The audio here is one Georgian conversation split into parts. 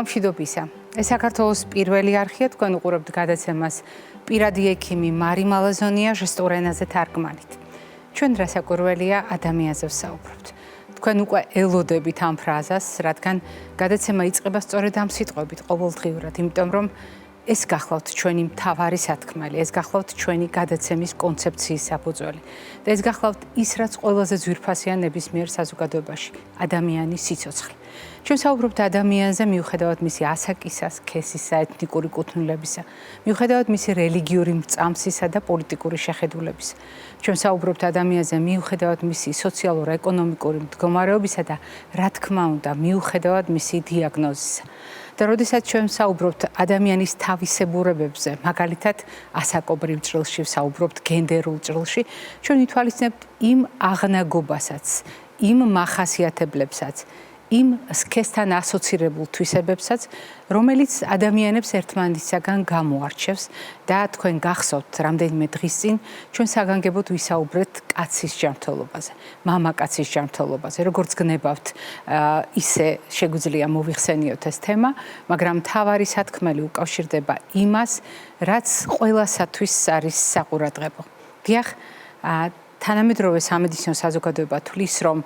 მშვიდობისა. ეს საქართველოს პირველი არხია, თქვენ უყურებთ გადაცემას პირადი ექიმი მარი მალაზონია ჟესტურ ენაზე თარგმანით. ჩვენ რასაკვირველია ადამიანზე ვსაუბრობთ. თქვენ უკვე ელოდებით ამ ფრაზას, რადგან გადაცემა იწყება სწორედ ამ სიტყვებით ყოველდღიურად, იმიტომ რომ ეს გახლავთ ჩვენი მთავარი სათქმელი, ეს გახლავთ ჩვენი გადაცემის კონცეფციის საფუძველი. და ეს გახლავთ ის, რაც ყველაზე ძვირფასია ნებისმიერ საზოგადოებაში, ადამიანის სიცოცხლე. ჩვენ საუბრობთ ადამიანზე მიუხედავად მისი ასაკისა, სქესისა, ეთნიკური კუთვნილებისა, მიუხედავად მისი რელიგიური მრწამსისა და პოლიტიკური შეხედულებისა. ჩვენ საუბრობთ ადამიანზე მიუხედავად მისი სოციალურ-ეკონომიკური მდგომარეობისა და რა თქმა უნდა, მიუხედავად მისი დიაგნოზისა. და როდესაც ჩვენ საუბრობთ ადამიანის თავისებურებებზე, მაგალითად ასაკობრივ ჭრილში, საუბრობთ გენდერულ ჭრილში, ჩვენ ვითვალისწინებთ იმ აღნაგობასაც, იმ მახასიათებლებსაც, იმ სქესთან ასოცირებულ თვისებებსაც, რომელიც ადამიანებს ერთმანეთისაგან გამოარჩევს და თქვენ გახსოვთ რამდენიმე დღის წინ ჩვენ საგანგებოდ ვისაუბრეთ კაცის ჯანმრთელობაზე, მამაკაცის ჯანმრთელობაზე, როგორც გნებავთ, ისე შეგვიძლია მოვიხსენიოთ ეს თემა, მაგრამ მთავარი სათქმელი უკავშირდება იმას, რაც ყველასათვის არის საყურადღებო. დიახ, თანამედროვე სამედიცინო საზოგადოება თვლის, რომ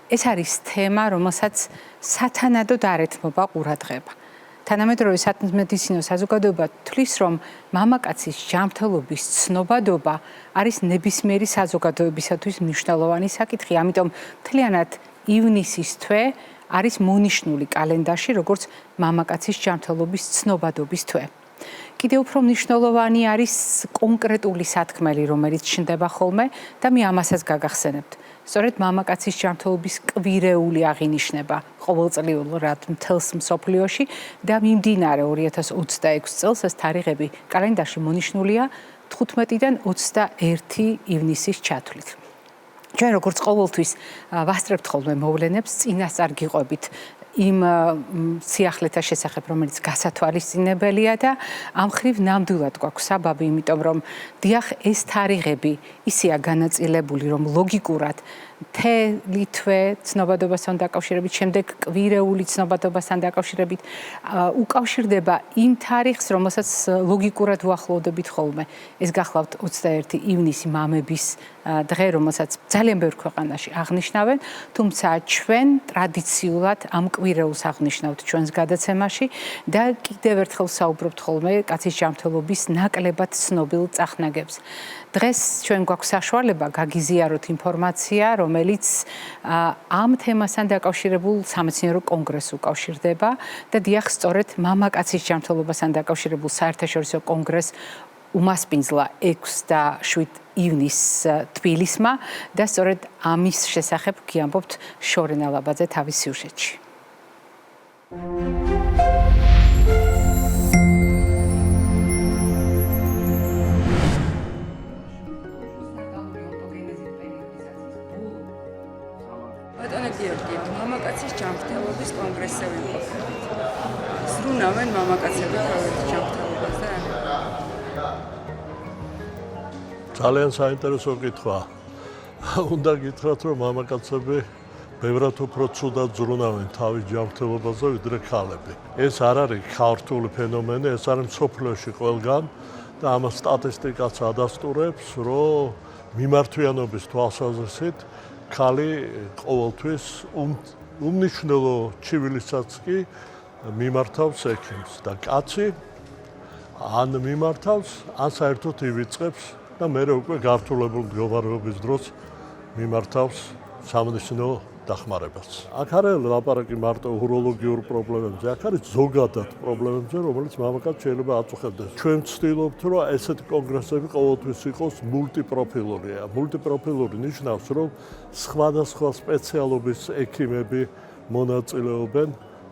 ეს არის თემა, რომელსაც სათანადოდ არ ეთმობა ყურადღება. თანამედროვე სამედიცინო საზოგადოება თვლის, რომ მამაკაცის ჯანმრთელობის ცნობადობა არის ნებისმიერი საზოგადოებისათვის მნიშვნელოვანი საკითხი, ამიტომ მთლიანად ივნისის თვე არის მონიშნული კალენდარში, როგორც მამაკაცის ჯანმრთელობის ცნობადობის თვე. კიდევ უფრო მნიშვნელოვანი არის კონკრეტული სათქმელი, რომელიც ჩნდება ხოლმე და მე ამასაც გაგახსენებთ. სწორედ მამაკაცის ჯანმრთელობის კვირეული აღინიშნება ყოველწლიურად მთელს მსოფლიოში და მიმდინარე 2026 წელს ეს თარიღები კალენდარში მონიშნულია 15-დან 21 ივნისის ჩათვლით. ჩვენ როგორც ყოველთვის ვასწრებთ ხოლმე მოვლენებს წინასწარ გიყვებით იმ სიახლეთა შესახებ, რომელიც გასათვალისწინებელია და ამ ხრივ ნამდვილად გვაქვს საბაბი, იმიტომ რომ დიახ, ეს თარიღები ისეა განაწილებული, რომ ლოგიკურად მთელი თვე ცნობადობასთან დაკავშირებით, შემდეგ კვირეული ცნობადობასთან დაკავშირებით უკავშირდება იმ თარიღს, რომელსაც ლოგიკურად ვუახლოვდებით ხოლმე. ეს გახლავთ 21 ივნისი მამების დღე, რომელსაც ძალიან ბევრ ქვეყანაში აღნიშნავენ, თუმცა ჩვენ ტრადიციულად ამ კვირეულს აღნიშნავთ ჩვენს გადაცემაში და კიდევ ერთხელ საუბრობთ ხოლმე კაცის ჯანმრთელობის ნაკლებად ცნობილ წახნაგებს. დღეს ჩვენ გვაქვს საშუალება გაგიზიაროთ ინფორმაცია, რომელიც ამ თემასთან დაკავშირებულ სამეცნიერო კონგრესს უკავშირდება და დიახ, სწორედ მამაკაცის ჯანმრთელობასთან დაკავშირებულ საერთაშორისო კონგრესს უმასპინძლა 6 და 7 ივნის თბილისმა და სწორედ ამის შესახებ გიამბობთ შორენ ალაბაძე თავის სიუჟეტში. ბატონო გიორგი, მამაკაცის ჯანმრთელობის კონგრესზე ვიმყოფებით. ზრუნავენ მამაკაცები თავის ჯანმრთელობაზე? ძალიან საინტერესო კითხვა. უნდა გითხრათ, რომ მამაკაცები ბევრად უფრო ცუდად ზრუნავენ თავის ჯანმრთელობაზე, ვიდრე ქალები. ეს არ არის ქართული ფენომენი, ეს არის მსოფლიოში ყველგან და ამას სტატისტიკაც ადასტურებს, რომ მიმართვიანობის თვალსაზრისით ქალი ყოველთვის უმნიშვნელო ჩივილისაც კი მიმართავს ექიმს და კაცი ან მიმართავს, ან საერთოდ ივიწყებს და მერე უკვე გართულებულ მდგომარეობის დროს მიმართავს სამედიცინო დახმარებას. აქ არის ლაპარაკი მარტო უროლოგიურ პრობლემებზე, აქ არის ზოგადად პრობლემებზე, რომელიც მამაკაცს შეიძლება აწუხებდეს. ჩვენ ვცდილობთ, რომ ესეთი კონგრესები ყოველთვის იყოს მულტიპროფილურია. მულტიპროფილური ნიშნავს, რომ სხვადასხვა სპეციალობის ექიმები მონაწილეობენ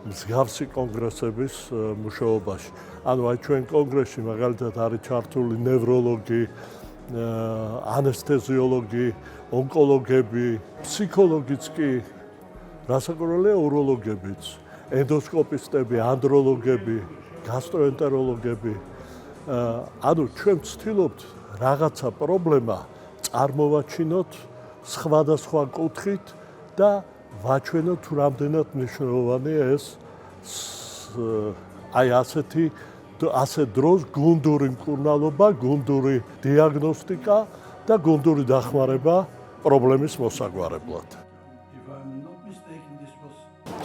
მსგავსი კონგრესების მუშაობაში. ანუ აი ჩვენ კონგრესში მაგალითად არის ჩართული ნევროლოგი, ანესთეზიოლოგი, ონკოლოგები, ფსიქოლოგიც კი, რასაკვირველია უროლოგებიც, ენდოსკოპისტები, ანდროლოგები, გასტროენტეროლოგები. ანუ ჩვენ ვცდილობთ რაღაცა პრობლემა წარმოვაჩინოთ სხვადასხვა კუთხით და ვაჩვენოთ, თუ რამდენად მნიშვნელოვანია ეს აი ასე დროს გუნდური მკურნალობა, გუნდური დიაგნოსტიკა და გუნდური დახმარება პრობლემის მოსაგვარებლად.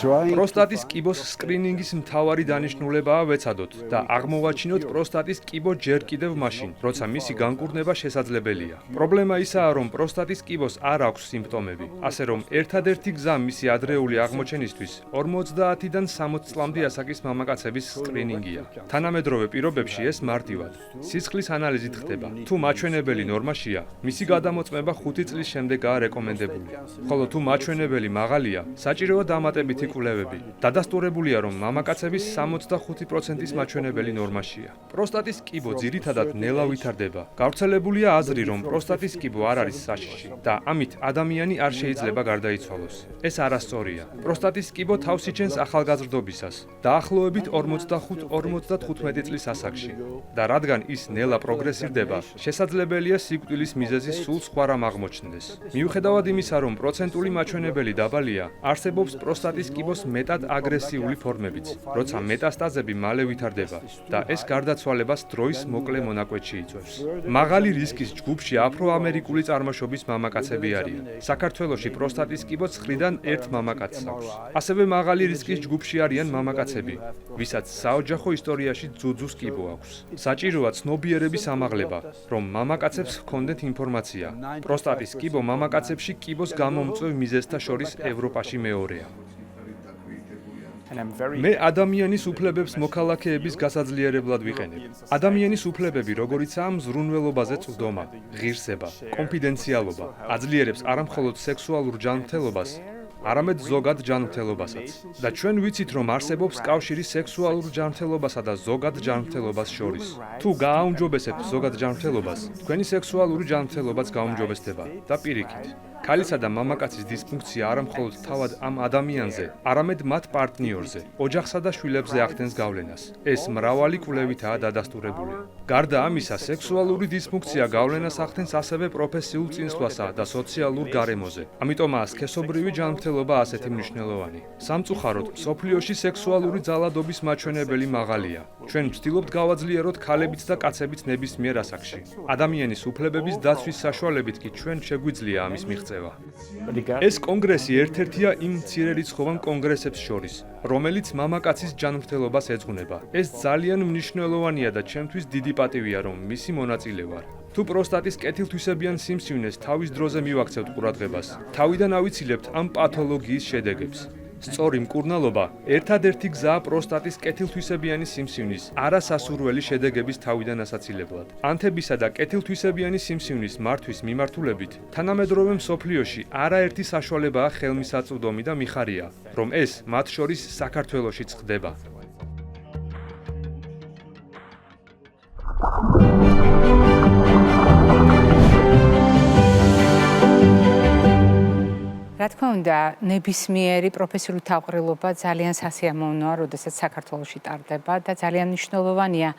პროსტატის კიბოს სკრინინგის მთავარი დანიშნულებაა ვეცადოთ და აღმოვაჩინოთ პროსტატის კიბო ჯერ კიდევ მაშინ, როცა მისი განკურნება შესაძლებელია. პრობლემა ისაა, რომ პროსტატის კიბოს არ აქვს სიმპტომები, ასე რომ ერთადერთი გზა მისი ადრეული აღმოჩენისთვის 50-დან 60 წლამდე ასაკის მამაკაცების სკრინინგია. თანამედროვე პირობებში ეს მარტივად. სისხლის ანალიზით ხდება. თუ მაჩვენებელი ნორმაშია, მისი გადამოწმება 5 წლის შემდეგაა რეკომენდებული. ხოლო თუ მაჩვენებელი მაღალია, საჭიროა დამატებითი კვლევები. დადასტურებულია, რომ მამაკაცების 65%-ის მაჩვენებელი ნორმაშია. პროსტატის კიბო ძირითადად ნელა ვითარდება. გავრცელებულია აზრი, რომ პროსტატის კიბო არ არის საშიში და ამით ადამიანი არ შეიძლება გარდაიცვალოს. ეს არასწორია. პროსტატის კიბო თავს იჩენს ახალგაზრდობისას, დაახლოებით 45-55 წლის ასაკში. და რადგან ის ნელა პროგრესირდება, შესაძლებელია სიკვდილის მიზეზი სულ სხვა რამ აღმოჩნდეს. მიუხედავად იმისა, რომ პროცენტული მაჩვენებელი დაბალია, არსებობს პროსტატის კიბოს მეტად აგრესიული ფორმებიც, როცა მეტასტაზები მალე ვითარდება და ეს გარდაცვალებას დროის მოკლე მონაკვეთში იწვევს. მაღალი რისკის ჯგუფში აფრო-ამერიკული წარმოშობის მამაკაცები არიან. საქართველოში პროსტატის კიბო 9-დან 1 მამაკაცს აქვს. ასევე მაღალი რისკის ჯგუფში არიან მამაკაცები, ვისაც საოჯახო ისტორიაში ძუძუს კიბო აქვს. საჭიროა ცნობიერების ამაღლება, რომ მამაკაცებს ჰქონდეთ ინფორმაცია. პროსტატის კიბო მამაკაცებში კიბოს გამომწვევ მიზეზთა შორის ევროპაში მეორეა. მე ადამიანის უფლებებს მოქალაქეების გასაძლიერებლად ვიყენებ. ადამიანის უფლებები, როგორიცაა მზრუნველობაზე წვდომა, ღირსება, კონფიდენციალობა, აძლიერებს არამხოლოდ სექსუალურ ჯანმრთელობას, არამედ ზოგად ჯანმრთელობასაც. და ჩვენ ვიცით, რომ არსებობს კავშირი სექსუალურ ჯანმრთელობასა და ზოგად ჯანმრთელობას შორის. თუ გააუმჯობესებთ ზოგად ჯანმრთელობას, თქვენი სექსუალური ჯანმრთელობაც გაუმჯობესდება და პირიქით. ქალისა და მამაკაცის დისფუნქცია არამხოლოდ თავად ამ ადამიანზე, არამედ მათ პარტნიორზე, ოჯახსა და შვილებზე ახდენს გავლენას. ეს მრავალი კვლევითაა დადასტურებული. გარდა ამისა, სექსუალური დისფუნქცია გავლენას ახდენს ასევე პროფესიულ წინსვლასა და სოციალურ გარემოზე. ამიტომაა სქესობრივი ჯანმრთელობა ასეთი მნიშვნელოვანი. სამწუხაროდ, მსოფლიოში სექსუალური ძალადობის მაჩვენებელი მაღალია. ჩვენ ვცდილობთ გავაძლიეროთ ქალებიც და კაცებიც ნებისმიერ ასაკში. ადამიანის უფლებების დაცვის საშუალებით კი ჩვენ შეგვიძლია ამის მიღწევა. ეს კონგრესი ერთ-ერთია იმ მცირერიცხოვან კონგრესებს შორის, რომელიც მამაკაცის ჯანმრთელობას ეძღვნება. ეს ძალიან მნიშვნელოვანია და ჩემთვის დიდი პატივია, რომ მისი მონაწილე ვარ. თუ პროსტატის კეთილთვისებიან სიმსივნეს თავის დროზე მივაქცევთ ყურადღებას, თავიდან ავიცილებთ ამ პათოლოგიის შედეგებს. სწორი მკურნალობა ერთადერთი გზაა პროსტატის კეთილთვისებიანი სიმსივნის არასასურველი შედეგების თავიდან ასაცილებლად. ანთებისა და კეთილთვისებიანი სიმსივნის მართვის მიმართულებით თანამედროვე მსოფლიოში არაერთი საშუალებაა ხელმისაწვდომი და მიხარია, რომ ეს მათ შორის საქართველოშიც ხდება. რა თქმა უნდა, ნებისმიერი პროფესიული თავყრილობა ძალიან სასიამოვნოა, როდესაც საქართველოში ტარდება და ძალიან მნიშვნელოვანია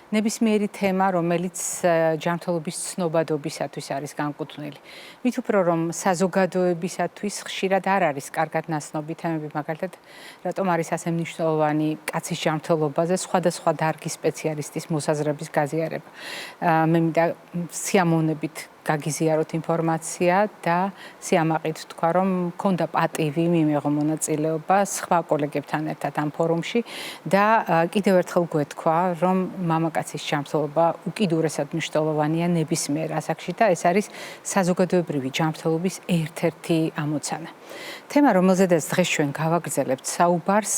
ნებისმიერი თემა, რომელიც ჯანმრთელობის ცნობადობისათვის არის განკუთვნილი. მით უფრო რომ საზოგადოებისათვის ხშირად არ არის კარგად ნაცნობი თემები, მაგალითად, რატომ არის ასე მნიშვნელოვანი კაცის ჯანმრთელობაზე სხვადასხვა დარგის სპეციალისტის მოსაზრების გაზიარება. მე მინდა სიამოვნებით გაგიზიაროთ ინფორმაცია და სიამაყით თქვა, რომ მქონდა პატივი მიმიღო მონაწილეობა სხვა კოლეგებთან ერთად ამ ფორუმში და კიდევ ერთხელ გვეთქვა, რომ მამაკაცის ჯანმრთელობა უკიდურესად მნიშვნელოვანია ნებისმიერ ასაკში და ეს არის საზოგადოებრივი ჯანმრთელობის ერთ-ერთი ამოცანა. თემა, რომელზედაც დღეს ჩვენ გავაგრძელებთ საუბარს,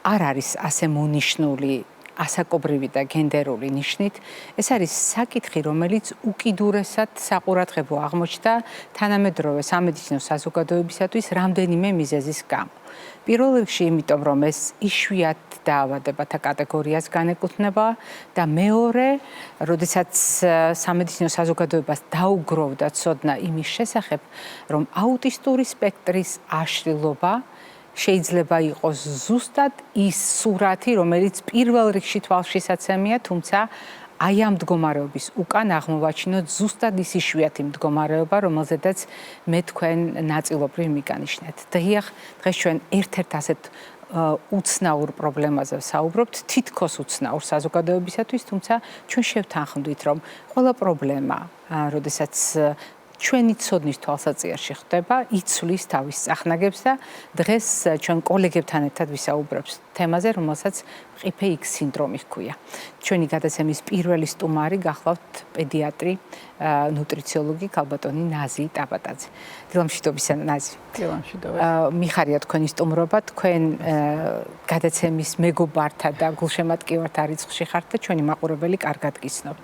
არ არის ასე მონიშნული ასაკობრივი და გენდერული ნიშნით. ეს არის საკითხი, რომელიც უკიდურესად საყურადღებო აღმოჩნდა თანამედროვე სამედიცინო საზოგადოებისათვის რამდენიმე მიზეზის გამო. პირველ რიგში იმიტომ, რომ ეს იშვიათ დაავადებათა კატეგორიას განეკუთვნება და მეორე, როდესაც სამედიცინო საზოგადოებას დაუგროვდა ცოდნა იმის შესახებ, რომ აუტისტური სპექტრის აშლილობა შეიძლება იყოს ზუსტად ის სურათი, რომელიც პირველ რიგში თვალშისაცემია, თუმცა აი ამ მდგომარეობის უკან აღმოვაჩინოთ ზუსტად ის იშვიათი მდგომარეობა, რომელზედაც მე თქვენ ნაწილობრივ მიგანიშნეთ. დღეს ჩვენ ერთ-ერთ ასეთ უცნაურ პრობლემაზე ვსაუბრობთ, თითქოს უცნაურ საზოგადოებისათვის, თუმცა ჩვენ შევთანხმდით, რომ ყველა პრობლემა, როდესაც ჩვენი ცოდნის თვალსაჩინოში ხდება, იცვლის თავის წახნაგებს და დღეს ჩვენ კოლეგებთან ერთად ვისაუბრებთ თემაზე, რომელსაც ყიფე X სინდრომი ჰქვია. ჩვენი გადაცემის პირველი სტუმარი გახლავთ პედიატრი, ნუტრიციოლოგი ქალბატონი ნაზი ტაბატაძე. დილამშვიდობისა ნაზი. დილამშვიდობა. მიხარია თქვენი სტუმრობა, თქვენ გადაცემის მეგობართა და გულშემატკივართ არიცხში ხართ და ჩვენი მაყურებელი კარგად გიცნობთ.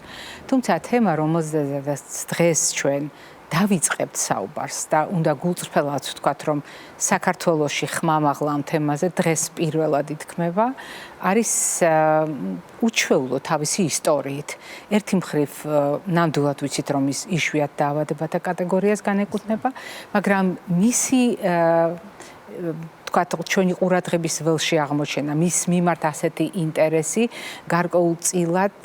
თუმცა თემა, რომელზეც დღეს ჩვენ დავიწყებთ საუბარს და უნდა გულწრფელად ვთქვათ, რომ საქართველოში ხმამაღლა ამ თემაზე დღეს პირველად ითქმება, არის უჩვეულო თავისი ისტორიით. ერთი მხრივ ნამდვილად ვიცით, რომ ის იშვიათ დაავადებათა კატეგორიას განეკუთვნება, მაგრამ მისი ჩვენი ყურადღების ველში აღმოჩენა, მის მიმართ ასეთი ინტერესი გარკვეულწილად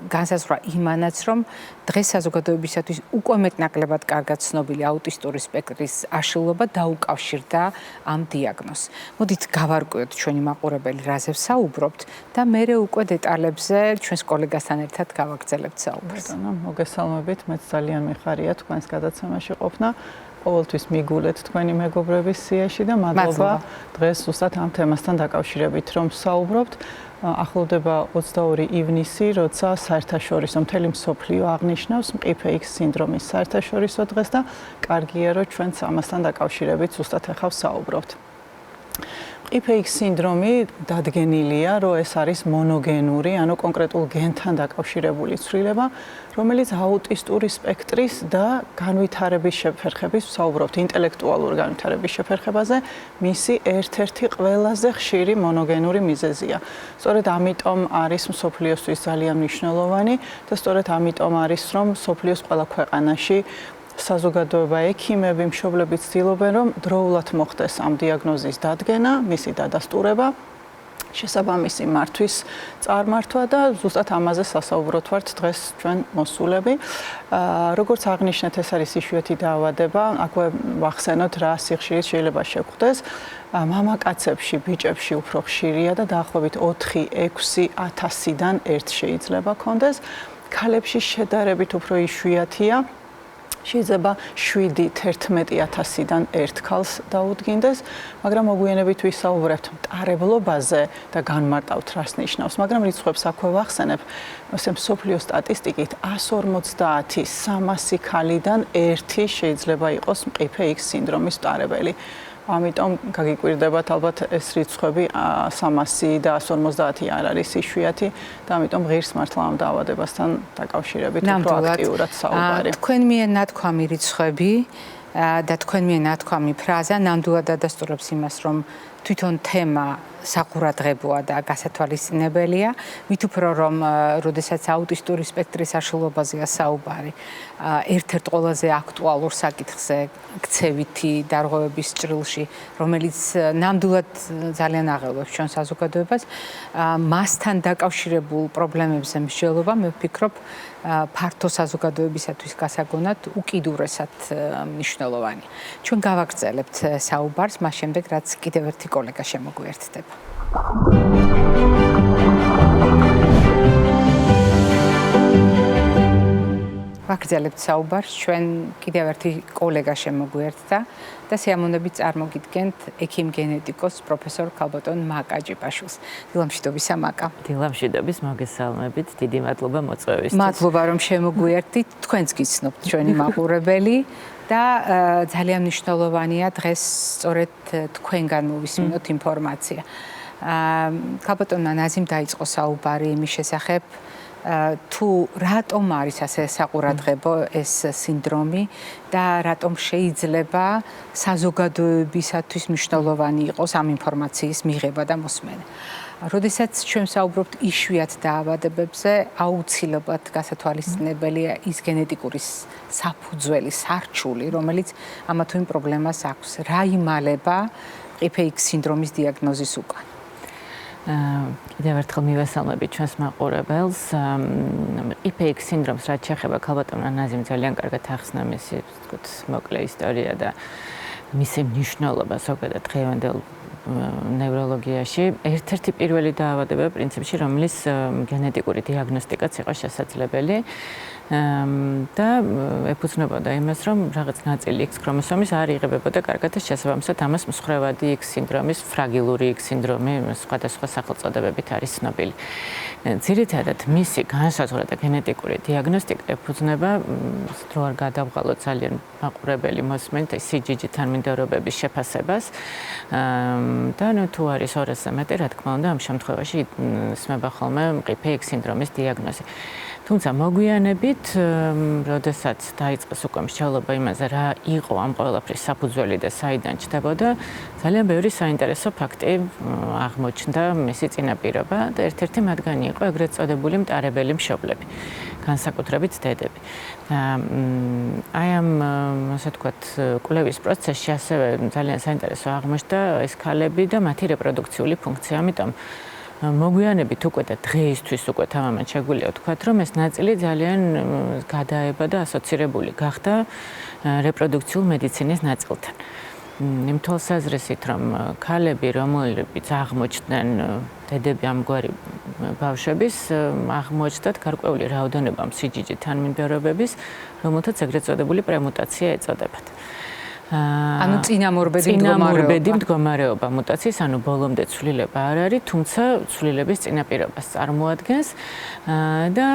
განსაზღვრა იმანაც, რომ დღეს საზოგადოებისათვის უკვე მეტნაკლებად კარგად ცნობილი აუტისტური სპექტრის აშლილობა დაუკავშირდა ამ დიაგნოზს. მოდით გავარკვიოთ ჩვენი მაყურებელი რაზე ვსაუბრობთ და მერე უკვე დეტალებზე ჩვენს კოლეგასთან ერთად გავაგრძელებთ საუბარს. მოგესალმებით, მეც ძალიან მიხარია თქვენს გადაცემაში ყოფნა. ყოველთვის მიგულეთ თქვენი მეგობრების სიაში და მადლობა დღეს ზუსტად ამ თემასთან დაკავშირებით რომ ვსაუბრობთ. ახლოვდება 22 ივნისი, როცა საერთაშორისო მთელი მსოფლიო აღნიშნავს ყიფე X სინდრომის საერთაშორისო დღეს და კარგია რომ ჩვენც ამასთან დაკავშირებით ზუსტად ახლა ვსაუბრობთ. ყიფე X სინდრომი დადგენილია, რომ ეს არის მონოგენური, ანუ კონკრეტულ გენთან დაკავშირებული ცვლილება, რომელიც აუტისტური სპექტრის და განვითარების შეფერხების ვსაუბრობთ, ინტელექტუალური განვითარების შეფერხებაზე, მისი ერთ-ერთი ყველაზე ხშირი მონოგენური მიზეზია. სწორედ ამიტომ არის მსოფლიოსთვის ძალიან მნიშვნელოვანი და სწორედ ამიტომ არის, რომ მსოფლიოს ყველა ქვეყანაში საზოგადოება ექიმები, მშობლები ცდილობენ, რომ დროულად მოხდეს ამ დიაგნოზის დადგენა, მისი დადასტურება, შესაბამისი მართვის წარმართვა და ზუსტად ამაზე სასაუბროთ ვართ დღეს ჩვენ მოსულები. როგორც აღნიშნეთ, ეს არის იშვიათი დაავადება, აქვე ვახსენოთ რა სიხშირით შეიძლება შეგვხვდეს. მამაკაცებში, ბიჭებში უფრო ხშირია და დაახლოებით 4-6 1000-დან ერთ შეიძლება კონდეს. ქალებში შედარებით უფრო იშვიათია. შეიძლება 7-11,000-დან ერთ ქალს დაუდგინდეს, მაგრამ მოგვიანებით ვისაუბრებთ მტარებლობაზე და განმარტავთ რას ნიშნავს, მაგრამ რიცხვებს აქვე ვახსენებ, მსოფლიო სტატისტიკით 150-300 ქალიდან ერთი შეიძლება იყოს ყიფე X სინდრომის მტარებელი. ამიტომ გაგიკვირდებათ ალბათ ეს რიცხვები 300 და 150 არ არის იშვიათი და ამიტომ ღირს მართლა ამ დაავადებასთან დაკავშირებით უფრო აქტიურად საუბარი. თქვენ მიერ ნათქვამი რიცხვები და თქვენ მიერ ნათქვამი ფრაზა ნამდვილად ადასტურებს იმას, რომ თვითონ თემა საყურადღებოა და გასათვალისწინებელია, მით უფრო რომ როდესაც აუტისტური სპექტრის აშლილობაზეა საუბარი, ერთ-ერთ ყველაზე აქტუალურ საკითხზე ქცევითი დარღვევების ჭრილში, რომელიც ნამდვილად ძალიან აღელვებს ჩვენ საზოგადოებას, მასთან დაკავშირებულ პრობლემებზე მსჯელობა, მე ვფიქრობ, ფართო საზოგადოებისათვის გასაგონად უკიდურესად მნიშვნელოვანი. ჩვენ გავაგრძელებთ საუბარს, მას შემდეგ რაც კიდევ ერთი კოლეგა შემოგვიერთდება. ვაგრძელებთ საუბარს, ჩვენ კიდევ ერთი კოლეგა შემოგვიერთდა და სიამოვნებით წარმოგიდგენთ ექიმ გენეტიკოს პროფესორ ქალბატონ მაკა ჯიპაშვილს. დილამშვიდობისა მაკა. დილამშვიდობის, მოგესალმებით, დიდი მადლობა მოწვევისთვის. მადლობა რომ შემოგვიერთდით, თქვენც გიცნობთ ჩვენი მაყურებელი და ძალიან მნიშვნელოვანია დღეს სწორედ თქვენგან მოვისმინოთ ინფორმაცია. ქალბატონმა ნაზიმ დაიწყო საუბარი იმის შესახებ, თუ რატომ არის ასე საყურადღებო ეს სინდრომი და რატომ შეიძლება საზოგადოებისათვის მნიშვნელოვანი იყოს ამ ინფორმაციის მიღება და მოსმენა. როდესაც ჩვენ ვსაუბრობთ იშვიათ დაავადებებზე, აუცილებლად გასათვალისწინებელია ის გენეტიკური საფუძველი, სარჩული, რომელიც ამა თუ იმ პრობლემას აქვს. რა იმალება ყიფე X სინდრომის დიაგნოზის უკან? კიდევ ერთხელ მივესალმებით ჩვენს მაყურებელს. ყიფე X სინდრომს რაც შეეხება ქალბატონ ნაზიმ ძალიან კარგად ახსნა მისი, ვთქვათ, მოკლე ისტორია და მისი მნიშვნელობა ზოგადად დღევანდელ ნევროლოგიაში ერთ-ერთი პირველი დაავადება პრინციპში, რომლის გენეტიკური დიაგნოსტიკაც იყო შესაძლებელი. და ეფუძნებოდა იმას, რომ რაღაც ნაწილი X ქრომოსომის არ იღებებოდა კარგად და შესაბამისად ამას მსხვერპლი X სინდრომის, ფრაგილური X სინდრომი სხვადასხვა სახელწოდებებით არის ცნობილი. ძირითადად მისი განსაზღვრა და გენეტიკური დიაგნოსტიკა ეფუძნება დრო არ გადავღალოთ ძალიან მაყურებელი მოსმენთ CGG თანმიმდევრობების შეფასებას და თუ არის 200-ზე მეტი, რა თქმა უნდა, ამ შემთხვევაში ისმება ხოლმე მყიფე X სინდრომის დიაგნოზი. თუმცა მოგვიანებით, როდესაც დაიწყეს უკვე მსჯელობა იმაზე, რა იყო ამ ყველაფრის საფუძველი და საიდან ჩდებოდა, ძალიან ბევრი საინტერესო ფაქტი აღმოჩნდა მისი წინაპირობა და ერთ-ერთი მათგანი იყო ეგრეთ წოდებული მტარებელი მშობლები, განსაკუთრებით დედები. აი ამ, ასე ვთქვათ, კვლევის პროცესში ასევე ძალიან საინტერესო აღმოჩნდა ეს ქალები და მათი რეპროდუქციული ფუნქცია, ამიტომ მოგვიანებით უკვე და დღეისთვის უკვე თამამად შეგვიძლია ვთქვათ, რომ ეს ნაწილი ძალიან გადაება და ასოცირებული გახდა რეპროდუქციულ მედიცინის ნაწილთან. იმ თვალსაზრისით, რომ ქალები, რომლებიც აღმოჩნდნენ დედები ამგვარი ბავშვების, აღმოჩნდათ გარკვეული რაოდენობა CGG თანმიმდევრობების, რომელთაც ეგრეთ წოდებული პრემუტაცია ეწოდებათ. ანუ წინამორბედი მდგომარეობა მუტაციის, ანუ ბოლომდე ცვლილება არ არის, თუმცა ცვლილების წინაპირობას წარმოადგენს და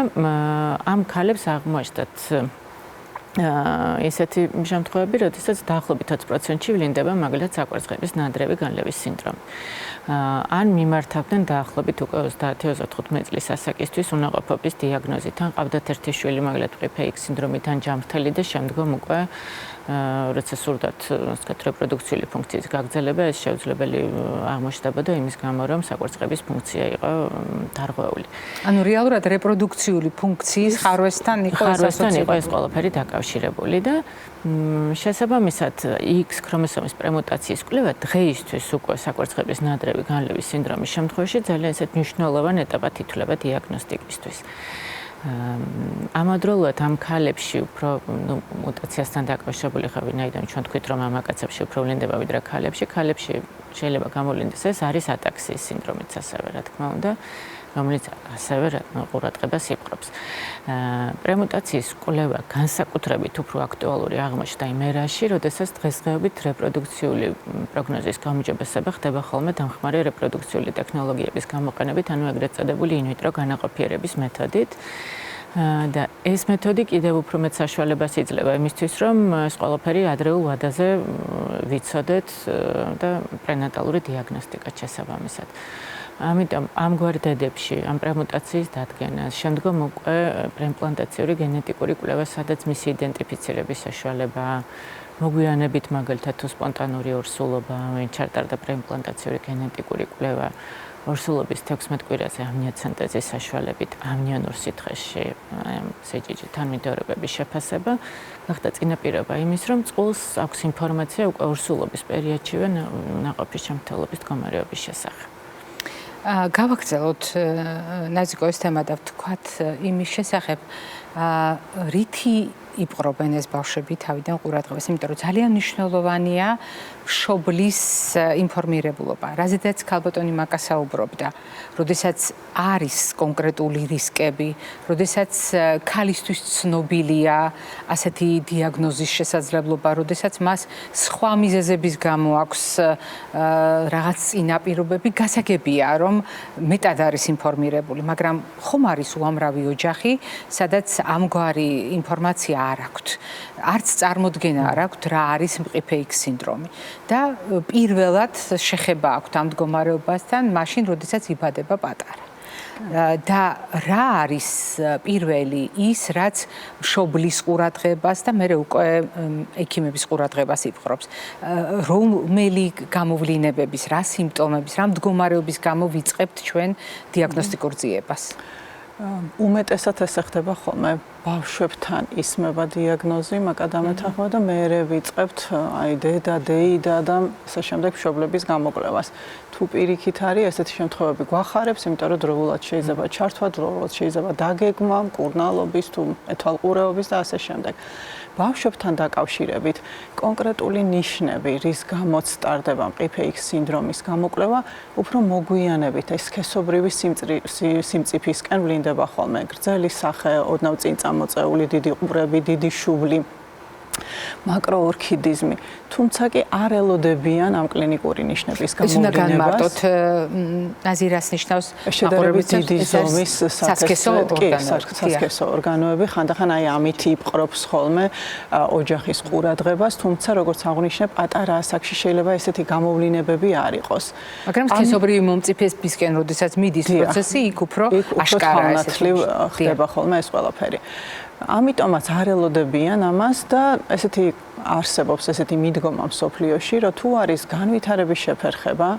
ამ ქალებს აღმოაჩნდათ ესეთი შემთხვევები, როდესაც დაახლოებით 20%-ში ვლინდება მაგალითად საკვერცხების ნადრევი განლევის სინდრომი. ან მიმართავდნენ დაახლოებით უკვე 30-35 წლის ასაკისთვის უნაყოფობის დიაგნოზით, ან ყავდათ ერთი შვილი მაგალითად მყიფე X სინდრომით, ან ჯანმრთელი და შემდგომ უკვე როცა სურდათ რეპროდუქციული ფუნქციის გაგრძელება, ეს შეუძლებელი აღმოჩნდებოდა იმის გამო, რომ საკვერცხების ფუნქცია იყო დარღვეული. ანუ რეალურად რეპროდუქციული ფუნქციის ხარვესთან იყო ეს ყველაფერი დაკავშირებული და შესაბამისად X ქრომოსომის პრემუტაციის კვლევა დღეისთვის უკვე საკვერცხების ნადრევი განლევის სინდრომის შემთხვევაში ძალიან ისეთ მნიშვნელოვან ეტაპად ითვლება დიაგნოსტიკისთვის. ამავდროულად ამ ქალებში უფრო მუტაციასთან დაკავშირებული ხარ, ვინაიდან ჩვენ თქვით, რომ მამაკაცებში უფრო ვლინდება ვიდრე ქალებში, ქალებში შეიძლება გამოვლინდეს ეს არის ატაქსიის სინდრომიც ასევე, რა თქმა უნდა, რომელიც ასევე ყურადღებას იპყრობს. პრემუტაციის კვლევა განსაკუთრებით უფრო აქტუალური აღმოჩნდა იმ ერაში, როდესაც დღესდღეობით რეპროდუქციული პროგნოზის გაუმჯობესება ხდება ხოლმე დამხმარე რეპროდუქციული ტექნოლოგიების გამოყენებით, ანუ ეგრეთ წოდებული ინვიტრო განაყოფიერების მეთოდით. და ეს მეთოდი კიდევ უფრო მეტ საშუალებას იძლევა იმისთვის, რომ ეს ყველაფერი ადრეულ ვადაზე ვიცოდეთ და პრენატალური დიაგნოსტიკა შესაბამისად. ამიტომ ამგვარ დედებში ამ პრემუტაციის დადგენას, შემდგომ უკვე პრეიმპლანტაციური გენეტიკური კვლევა, სადაც მისი იდენტიფიცირების საშუალება, მოგვიანებით მაგალითად თუ სპონტანური ორსულობა, ვინ ჩატარდა პრეიმპლანტაციური გენეტიკური კვლევა, ორსულობის 16 კვირაზე ამნიოცენტეზის საშუალებით ამნიონურ სითხეში CGG თანმიმდევრობების შეფასება, გახდა წინაპირობა იმის, რომ წყვილს აქვს ინფორმაცია უკვე ორსულობის პერიოდშივე ნაყოფის შემთხვევების მდგომარეობის შესახებ. გავაგრძელოთ ნაზიკო ეს თემა და ვთქვათ იმის შესახებ, რითი იპყრობენ ეს ბავშვები თავიდან ყურადღებას, იმიტომ რომ ძალიან მნიშვნელოვანია მშობლის ინფორმირებულობა. რაზედაც ქალბატონი მაკა საუბრობდა, როდესაც არის კონკრეტული რისკები, როდესაც ქალისთვის ცნობილია ასეთი დიაგნოზის შესაძლებლობა, როდესაც მას სხვა მიზეზების გამო აქვს რაღაც წინაპირობები, გასაგებია, რომ მეტად არის ინფორმირებული, მაგრამ ხომ არის უამრავი ოჯახი, სადაც ამგვარი ინფორმაცია არ აქვთ. არც წარმოდგენა არ აქვთ, რა არის მყიფე X სინდრომი. და პირველად შეხება აქვთ ამ მდგომარეობასთან, მაშინ, როდესაც იბადება პატარა. და რა არის პირველი ის, რაც მშობლის ყურადღებას და მერე უკვე ექიმების ყურადღებას იპყრობს. რომელი გამოვლინებების, რა სიმპტომების, რა მდგომარეობის გამო ვიწყებთ ჩვენ დიაგნოსტიკურ ძიებას? უმეტესად ეს ხდება ხოლმე ბავშვებთან ისმება დიაგნოზი, მაკადამეთახმა და მერე ვიწყებთ აი დედა, დეიდა და ასე შემდეგ მშობლების გამოკვლევას. თუ პირიქით არის ესეთი შემთხვევები გვახარებს, იმიტომ რომ დროულად შეიძლება ჩართვა, დროულად შეიძლება დაგეგმა, მკურნალობის თუ ეთვალყურეობის და ასე შემდეგ. ბავშვებთან დაკავშირებით კონკრეტული ნიშნები, რის გამოც ტარდება მყიფე X სინდრომის გამოკვლევა, უფრო მოგვიანებით ეს სქესობრივი სიმწიფისკენ ვლინდება ხოლმე. გრძელი სახე, ოდნავ წინ წამოწეული დიდი ყურები, დიდი შუბლი. მაკროორქიდიზმი, თუმცა კი არ ელოდებიან ამ კლინიკური ნიშნების გამოვლენებას. ეს უნდა განმარტოთ, აზირას ნიშნავს შედარებით დიდი ზომის სასქესო ორგანოები, ხანდახან აი ამით იპყრობს ხოლმე ოჯახის ყურადღებას, თუმცა როგორც აღნიშნე, პატარა ასაკში შეიძლება ესეთი გამოვლენებები არ იყოს. მაგრამ სქესობრივი მომწიფებისკენ, როდესაც მიდის პროცესი, იქ უფრო აშკარაა ესეთი ხდება ხოლმე ეს ყველაფერი. ამიტომაც არ ელოდებიან ამას და ესეთი არსებობს ესეთი მიდგომა მსოფლიოში, რომ თუ არის განვითარების შეფერხება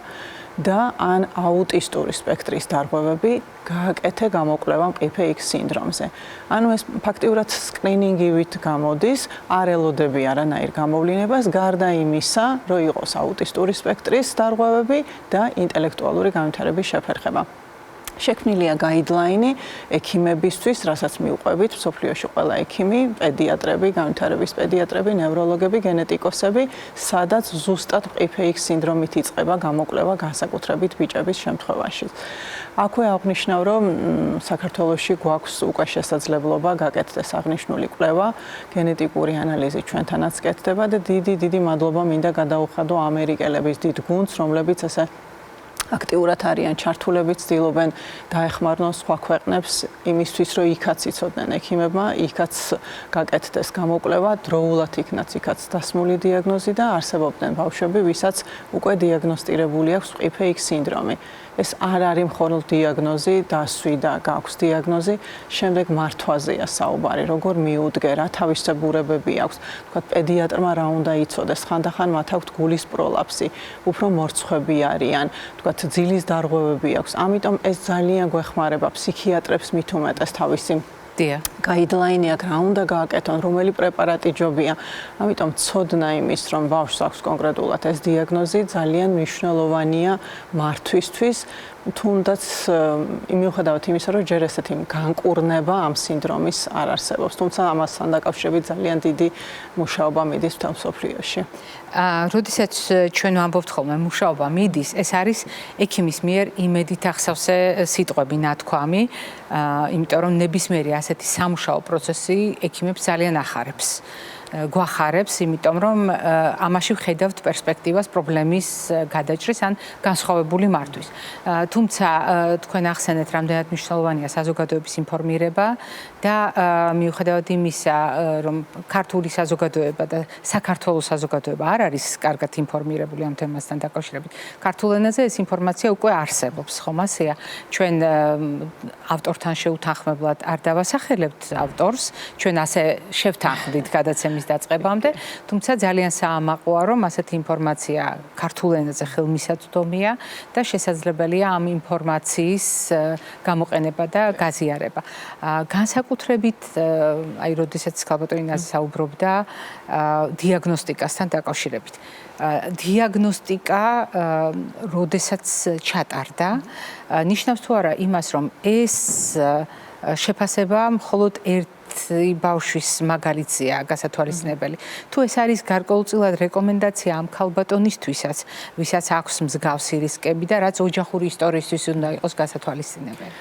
და ან აუტისტური სპექტრის დარღვევები, გააკეთე გამოკვლევა მყიფე X სინდრომზე. ანუ ეს ფაქტიურად სკრინინგივით გამოდის, არ ელოდები არანაირ გამოვლენებას, გარდა იმისა, რომ იყოს აუტისტური სპექტრის დარღვევები და ინტელექტუალური განვითარების შეფერხება. შექმნილია გაიდლაინი ექიმებისთვის, რასაც მიუყვებით მსოფლიოში ყველა ექიმი, პედიატრები, განვითარების პედიატრები, ნევროლოგები, გენეტიკოსები, სადაც ზუსტად მყიფე X სინდრომით იწყება გამოკვლევა განსაკუთრებით ბიჭების შემთხვევაში. აქვე აღნიშნავ, რომ საქართველოში გვაქვს უკვე შესაძლებლობა გაკეთდეს აღნიშნული კვლევა, გენეტიკური ანალიზი ჩვენთანაც კეთდება და დიდი მადლობა მინდა გადაუხადო ამერიკელების დიდ გუნდს, რომლებიც ესე აქტიურად არიან ჩართულები, ცდილობენ დაეხმარნონ სხვა ქვეყნებს იმისთვის, რომ იქაც იცოდნენ ექიმებმა, იქაც გაკეთდეს გამოკვლევა, დროულად იქნაც იქაც დასმული დიაგნოზი და არსებობდნენ ბავშვები, ვისაც უკვე დიაგნოსტირებული აქვს მყიფე X სინდრომი. ეს არ არის მხოლოდ დიაგნოზი, დასვი და გაქვს დიაგნოზი, შემდეგ მართვაზეა საუბარი, როგორ მიუდგე, რა თავისებურებები აქვს. თქვათ პედიატრმა რა უნდა იცოდეს, ხანდახან მათ აქვთ გულის პროლაფსი, უფრო მორცხვები არიან, თქვათ ძილის დარღვევები აქვს. ამიტომ ეს ძალიან გვეხმარება ფსიქიატრებს მით უმეტეს თავისი გაიდლაინი აქვს, რა უნდა გააკეთონ, რომელი პრეპარატი ჯობია. ამიტომ ცოდნა იმის, რომ ბავშვს აქვს კონკრეტულად ეს დიაგნოზი, ძალიან მნიშვნელოვანია მართვისთვის, თუნდაც მიუხედავად იმისა, რომ ჯერ ესეთი განკურნება ამ სინდრომის არ არსებობს, თუმცა ამასთან დაკავშირებით ძალიან დიდი მუშაობა მიდის მთელ მსოფლიოში. როდესაც ჩვენ ვამბობთ ხოლმე მუშაობა მიდის, ეს არის ექიმის მიერ იმედით ახსავსე სიტყვები ნათქვამი, იმიტომ რომ ნებისმიერი ასეთი სამუშაო პროცესი ექიმებს ძალიან ახარებს. გვახარებს, იმიტომ რომ ამაში ვხედავთ პერსპექტივას პრობლემის გადაჭრის ან განსხვავებული მართვის. თუმცა თქვენ ახსენეთ, რამდენად მნიშვნელოვანია საზოგადოების ინფორმირება და მიუხედავად იმისა, რომ ქართული საზოგადოება და საქართველოს საზოგადოება არ არის კარგად ინფორმირებული ამ თემასთან დაკავშირებით. ქართულ ენაზე ეს ინფორმაცია უკვე არსებობს, ხომ ასეა? ჩვენ ავტორთან შეუთანხმებლად არ დავასახელებთ ავტორს, ჩვენ ასე შევთანხმდით გადაცემის დაწყებამდე, თუმცა ძალიან საამაყოა, რომ ასეთი ინფორმაცია ქართულ ენაზე ხელმისაწვდომია და შესაძლებელია ამ ინფორმაციის გამოყენება და გაზიარება. განსაკუთრებით, აი, როდესაც ქალბატონინაზე საუბრობდა დიაგნოსტიკასთან დაკავშირებით. დიაგნოსტიკა, როდესაც ჩატარდა, ნიშნავს თუ არა იმას, რომ ეს შეფასება მხოლოდ ბავშვის მაგალითია გასათვალისწინებელი. თუ ეს არის გარკვეულწილად რეკომენდაცია ამ ქალბატონისთვისაც, ვისაც აქვს მსგავსი რისკები და რაც ოჯახური ისტორიისთვის უნდა იყოს გასათვალისწინებელი.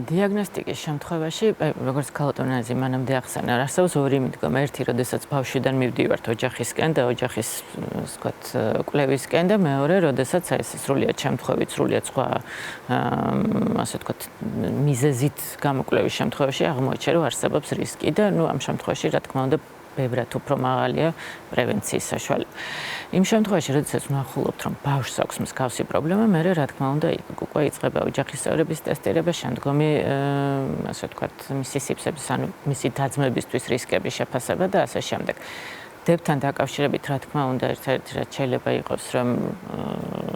დიაგნოსტიკის შემთხვევაში, როგორც ქალბატონაზე მანამდე ახსენა, არსებობს ორი მიდგომა. ერთი, როდესაც ბავშვიდან მივდივართ ოჯახისკენ და ოჯახის, ვთქვათ, კვლევისკენ და მეორე, როდესაც ეს სრულიად შემთხვევით, სრულიად სხვა, ასე ვთქვათ, მიზეზით გამოკვლევის შემთხვევაში აღმოაჩნდა, რომ არსებობს რისკი და, ამ შემთხვევაში, რა თქმა უნდა, ბევრად უფრო მაღალია პრევენციის საშუალება. იმ შემთხვევაში, როდესაც ვნახულობთ, რომ ბავშვს აქვს მსგავსი პრობლემა, მე რა თქმა უნდა, უკვე იწყება ოჯახის წევრების ტესტირება, შემდგომი, ასე ვთქვათ, მისი სიფსების, ანუ მისი დაძმებისთვის რისკების შეფასება და ასე შემდეგ. დებთან დაკავშირებით, რა თქმა უნდა, ერთ-ერთი რაც შეიძლება იყოს, რომ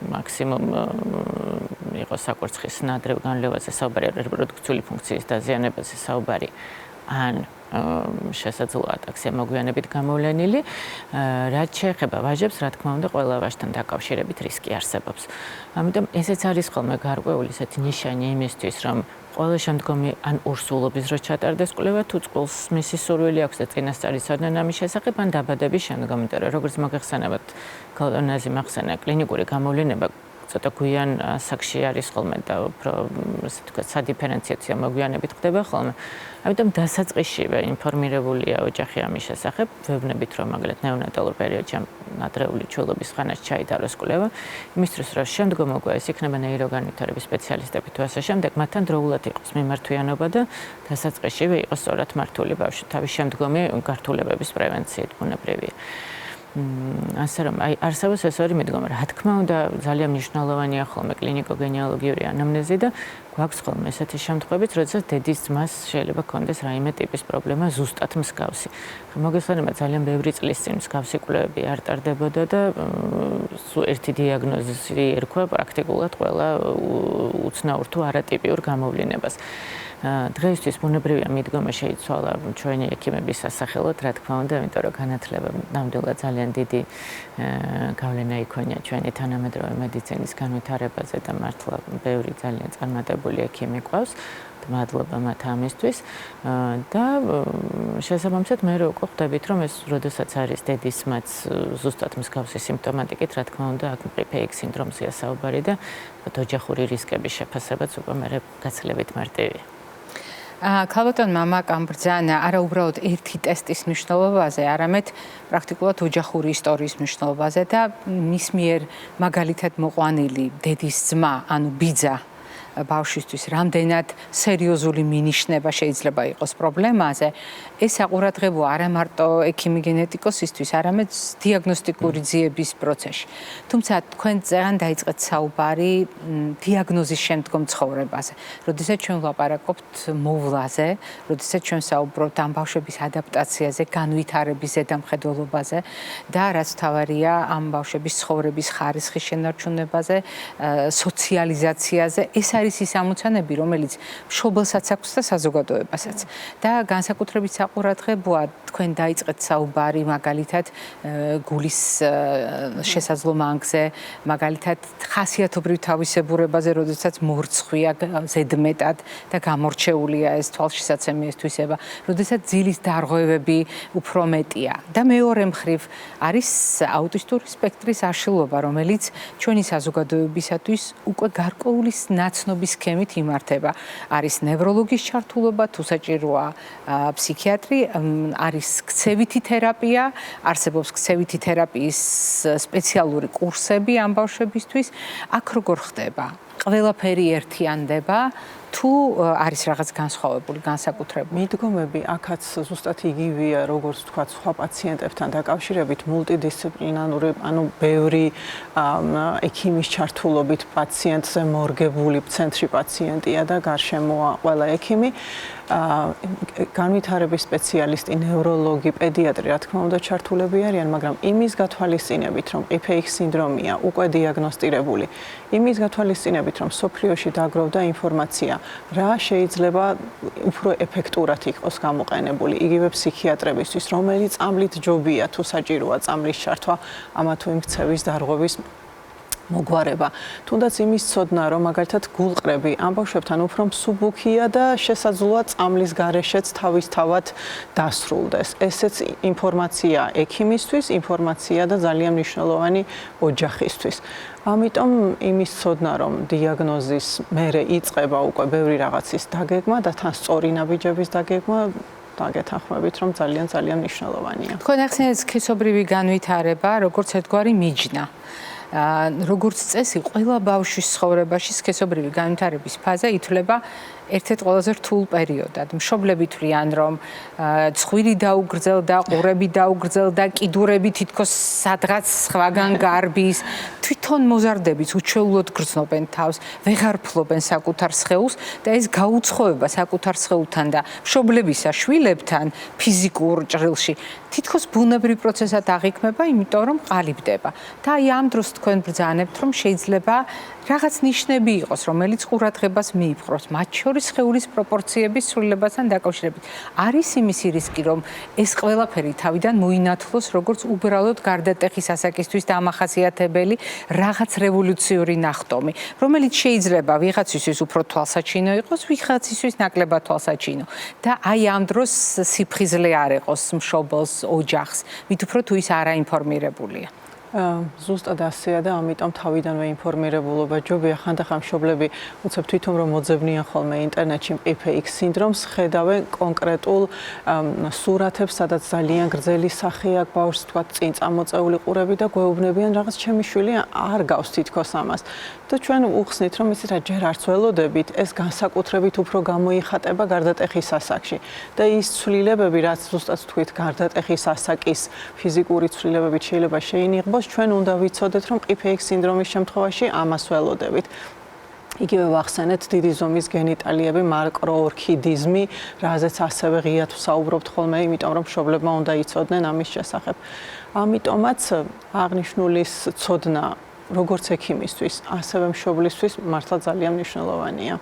მაქსიმუმ იყოს საკურცხის ნადრევ განლევაზე საუბარი, რეპროდუქციული ფუნქციის დაზიანებაზე საუბარი, ან შესაძლოა ატაქსია მოგვიანებით გამოვლენილი. რაც შეეხება ვაჟებს, რა თქმა უნდა, ყველა ვაჟთან დაკავშირებით რისკი არსებობს. ამიტომ ესეც არის ხოლმე გარკვეული ესეთი ნიშანი იმისთვის, რომ ყველა შემდგომი ან урსულობის დროს ჩატარდეს კვლევა, თუ წყვილს მისი სურვილი აქვს და წინასწარ იცოდნენ ამის შესახებ, ან დაბადების შემდგომ, იმიტომ რომ როგორც მოგეხსენებათ, ქალონაზი მახსენა კლინიკური გამოვლინება ცოტა გვიან ასაკში არის ხოლმე და უფრო ასე ვთქვათ, სადიფერენციაციო მოგვიანებით ხდება ხოლმე. ამიტომ დასაწყისშივე ინფორმირებულია ოჯახი ამის შესახებ, ვეუბნებით, რომ მაგალითად ნეონატალურ პერიოდში ადრეული ჩვილობის ხანაში ჩაიტაროს კვლევა, იმისთვის რომ შემდგომ უკვე ეს იქნება ნეიროგანვითარების სპეციალისტები თუ ასე შემდეგ, მათთან დროულად იყოს მიმართვიანობა და დასაწყისშივე იყოს სწორად მართული ბავშვი თავის შემდგომი გართულებების პრევენციით ბუნებრივია. ასე რომ არსებობს ეს ორი მიდგომა, რა თქმა უნდა, ძალიან მნიშვნელოვანია ხოლმე კლინიკოგენეალოგიური ანამნეზი და გვაქვს ხოლმე ესეთი შემთხვევებიც, როდესაც დედის ძმას შეიძლება ჰქონდეს რაიმე ტიპის პრობლემა ზუსტად მსგავსი. მოგესალმებით, ძალიან ბევრი წლის წინ მსგავსი კვლევები არ ტარდებოდა და ერთი დიაგნოზი ერქვა პრაქტიკულად ყველა უცნაურ თუ არატიპიურ გამოვლინებას. დღეისთვის ბუნებრივია მიდგომა შეიცვალა ჩვენი ექიმების სასახელოდ, რა თქმა უნდა, იმიტომ რომ განათლება ნამდვილად ძალიან დიდი გავლენა იქონია ჩვენი თანამედროვე მედიცინის განვითარებაზე და მართლა ბევრი ძალიან წარმატებული ექიმი გვყავს. მადლობა მათ ამისთვის და შესაბამისად მე უკვე ხვდებით, რომ ეს როდესაც არის დედის მათ ზუსტად მსგავსი სიმპტომატიკით, რა თქმა უნდა, აქ პრიფეიქ სინდრომზეა საუბარი და ოჯახური რისკების შეფასებაც უკვე მე გაცილებით მარტივია. ქალბატონ მამაკამ ბრძანა არა უბრალოდ ერთი ტესტის მნიშვნელობაზე, არამედ პრაქტიკულად ოჯახური ისტორიის მნიშვნელობაზე და მის მიერ მაგალითად მოყვანილი დედის ძმა, ანუ ბიძა ბავშვისთვის რამდენად სერიოზული მინიშნება შეიძლება იყოს პრობლემაზე, ეს აყურადღებო არა მარტო ექიმი გენეტიკოსისთვის, არამედ დიაგნოსტიკური ძიების პროცესში. თუმცა თქვენ ძალიან დაიწყეთ საუბარი დიაგნოზის შემდგომ ცხოვრებაზე. როდესაც ჩვენ ვლაპარაკობთ მოვლაზე, როდესაც ჩვენ საუბრობთ ამ ბავშვების ადაპტაციაზე, განვითარების ზედამხედველობაზე და რაც თავარია ამ ბავშვების ცხოვრების ხარისხის შენარჩუნებაზე, სოციალიზაციაზე, ეს არის ის ამოცანები, რომელიც მშობელსაც აქვს და საზოგადოებასაც. და განსაკუთრებით საყურადღებოა თქვენ დაიწყეთ საუბარი მაგალითად გულის შესაძლო მანქზე, მაგალითად ხასიათობრივ თავისებურებაზე, როდესაც მორცხვია ზედმეტად და გამორჩეულია ეს თვალშისაცემი ეს თვისება, როდესაც ძილის დარღვევები უფრო მეტია. და მეორე მხრივ არის აუტისტური სპექტრის აშლილობა, რომელიც ჩვენი საზოგადოებისათვის უკვე გარკვეული ნაცნობი სქემით იმართება. არის ნევროლოგის ჩართულობა, თუ საჭიროა ფსიქიატრი, არის ქცევითი თერაპია, არსებობს ქცევითი თერაპიის სპეციალური კურსები ამ ბავშვებისთვის. აქ როგორ ხდება? ყველაფერი ერთიანდება თუ არის რაღაც განსხვავებული განსაკუთრებული მიდგომები აქაც ზუსტად იგივეა, როგორც თქვა, სხვა პაციენტებთან დაკავშირებით მულტიდისციპლინარული, ანუ ბევრი ექიმის ჩართულობით პაციენტზე მორგებული ცენტრი პაციენტია და გარშემოა ყველა ექიმი. განვითარების სპეციალისტი, ნევროლოგი, პედიატრი, რა თქმა უნდა, ჩართულები არიან, მაგრამ იმის გათვალისწინებით, რომ პრიფეიქ სინდრომია უკვე დიაგნოსტირებული, იმის გათვალისწინებით, რომ სოფლიოში დაგროვდა ინფორმაცია, რა შეიძლება უფრო ეფექტურად იყოს გამოყენებული იგივე ფსიქიატრებისთვის, რომელი წამლით ჯობია თუ საჭიროა წამლის ჩართვა ამა თუ იმ ქცევის დარღვევის მოგვარება. თუნდაც იმის ცოდნა, რომ მაგალითად გულყრები ამ ბავშვებთან უფრო მსუბუქია და შესაძლოა წამლის გარეშეც თავისთავად დასრულდეს. ესეც ინფორმაცია ექიმისთვის, ინფორმაცია და ძალიან მნიშვნელოვანი ოჯახისთვის. ამიტომ იმის ცოდნა, რომ დიაგნოზის მერე იწყება უკვე ბევრი რაღაცის დაგეგმა და თან სწორი ნაბიჯების დაგეგმა დაგეთანხმებით, რომ ძალიან მნიშვნელოვანია. თქვენ ახსენეთ სქესობრივი განვითარება, როგორც ერთგვარი მიჯნა. როგორც წესი, ყველა ბავშვის ცხოვრებაში სქესობრივი განვითარების ფაზა ითვლება ერთ-ერთ ყველაზე რთულ პერიოდად. მშობლები თვლიან, რომ ცხვირი დაუგრძელდა, ყურები დაუგრძელდა, კიდურები თითქოს სადღაც სხვაგან გარბის, თვითონ მოზარდებიც უჩვეულოდ გრძნობენ თავს, ვეღარ ფლობენ საკუთარ სხეულს და ეს გაუცხოება საკუთარ სხეულთან და მშობლებისა შვილებთან ფიზიკურ ჭრილში თითქოს ბუნებრივ პროცესად აღიქმება, იმიტომ რომ ყალიბდება. და აი ამ დროს თქვენ ბრძანებთ, რომ შეიძლება რაღაც ნიშნები იყოს, რომელიც ყურადღებას მიიპყროს, მათ შორის მშობლიური სხეულის პროპორციების ცვლილებასთან დაკავშირებით. არის იმისი რისკი, რომ ეს ყველაფერი თავიდან მოინათლოს როგორც უბრალოდ გარდატეხის ასაკისთვის დამახასიათებელი რაღაც რევოლუციური ნახტომი, რომელიც შეიძლება ვიღაცისთვის უფრო თვალსაჩინო იყოს, ვიღაცისთვის ნაკლებად თვალსაჩინო და აი ამ დროს სიფხიზლე არ ეყოს მშობელს, ოჯახს, მით უფრო თუ ის არაინფორმირებულია. ზუსტად ასეა და ამიტომ თავიდანვე ინფორმირებულობა ჯობია. ხანდახან მშობლები უცებ თვითონ რომ მოძებნიან ხოლმე ინტერნეტში PPX სინდრომს, ხედავენ კონკრეტულ სურათებს, სადაც ძალიან გრძელი სახე აქვს ბავშვს, თქვა წინ წამოწეული ყურები და გვეუბნებიან რაღაც ჩემი შვილი არ გავს თითქოს ამას. და ჩვენ უხსნით რომ იცით რა ჯერ არც ველოდებით, ეს განსაკუთრებით უფრო გამოიხატება გარდატეხის ასაკში. და ის ცვლილებები, რაც ზუსტად თქვით, გარდატეხის ასაკის ფიზიკური ცვლილებებით შეიძლება შეინიღბოს, ჩვენ უნდა ვიცოდეთ, რომ PPX სინდრომის შემთხვევაში ამას ველოდებით. იგივე ვახსენეთ დიდი ზომის გენიტალიები, მაკროორქიდიზმი, რაზეც ასევე ღიად ვსაუბრობთ ხოლმე, იმიტომ რომ მშობლებმა უნდა იცოდნენ ამის შესახებ. ამიტომაც აღნიშნული ცოდნა როგორც ექიმისთვის, ასევე მშობლისთვის მართლა ძალიან მნიშვნელოვანია.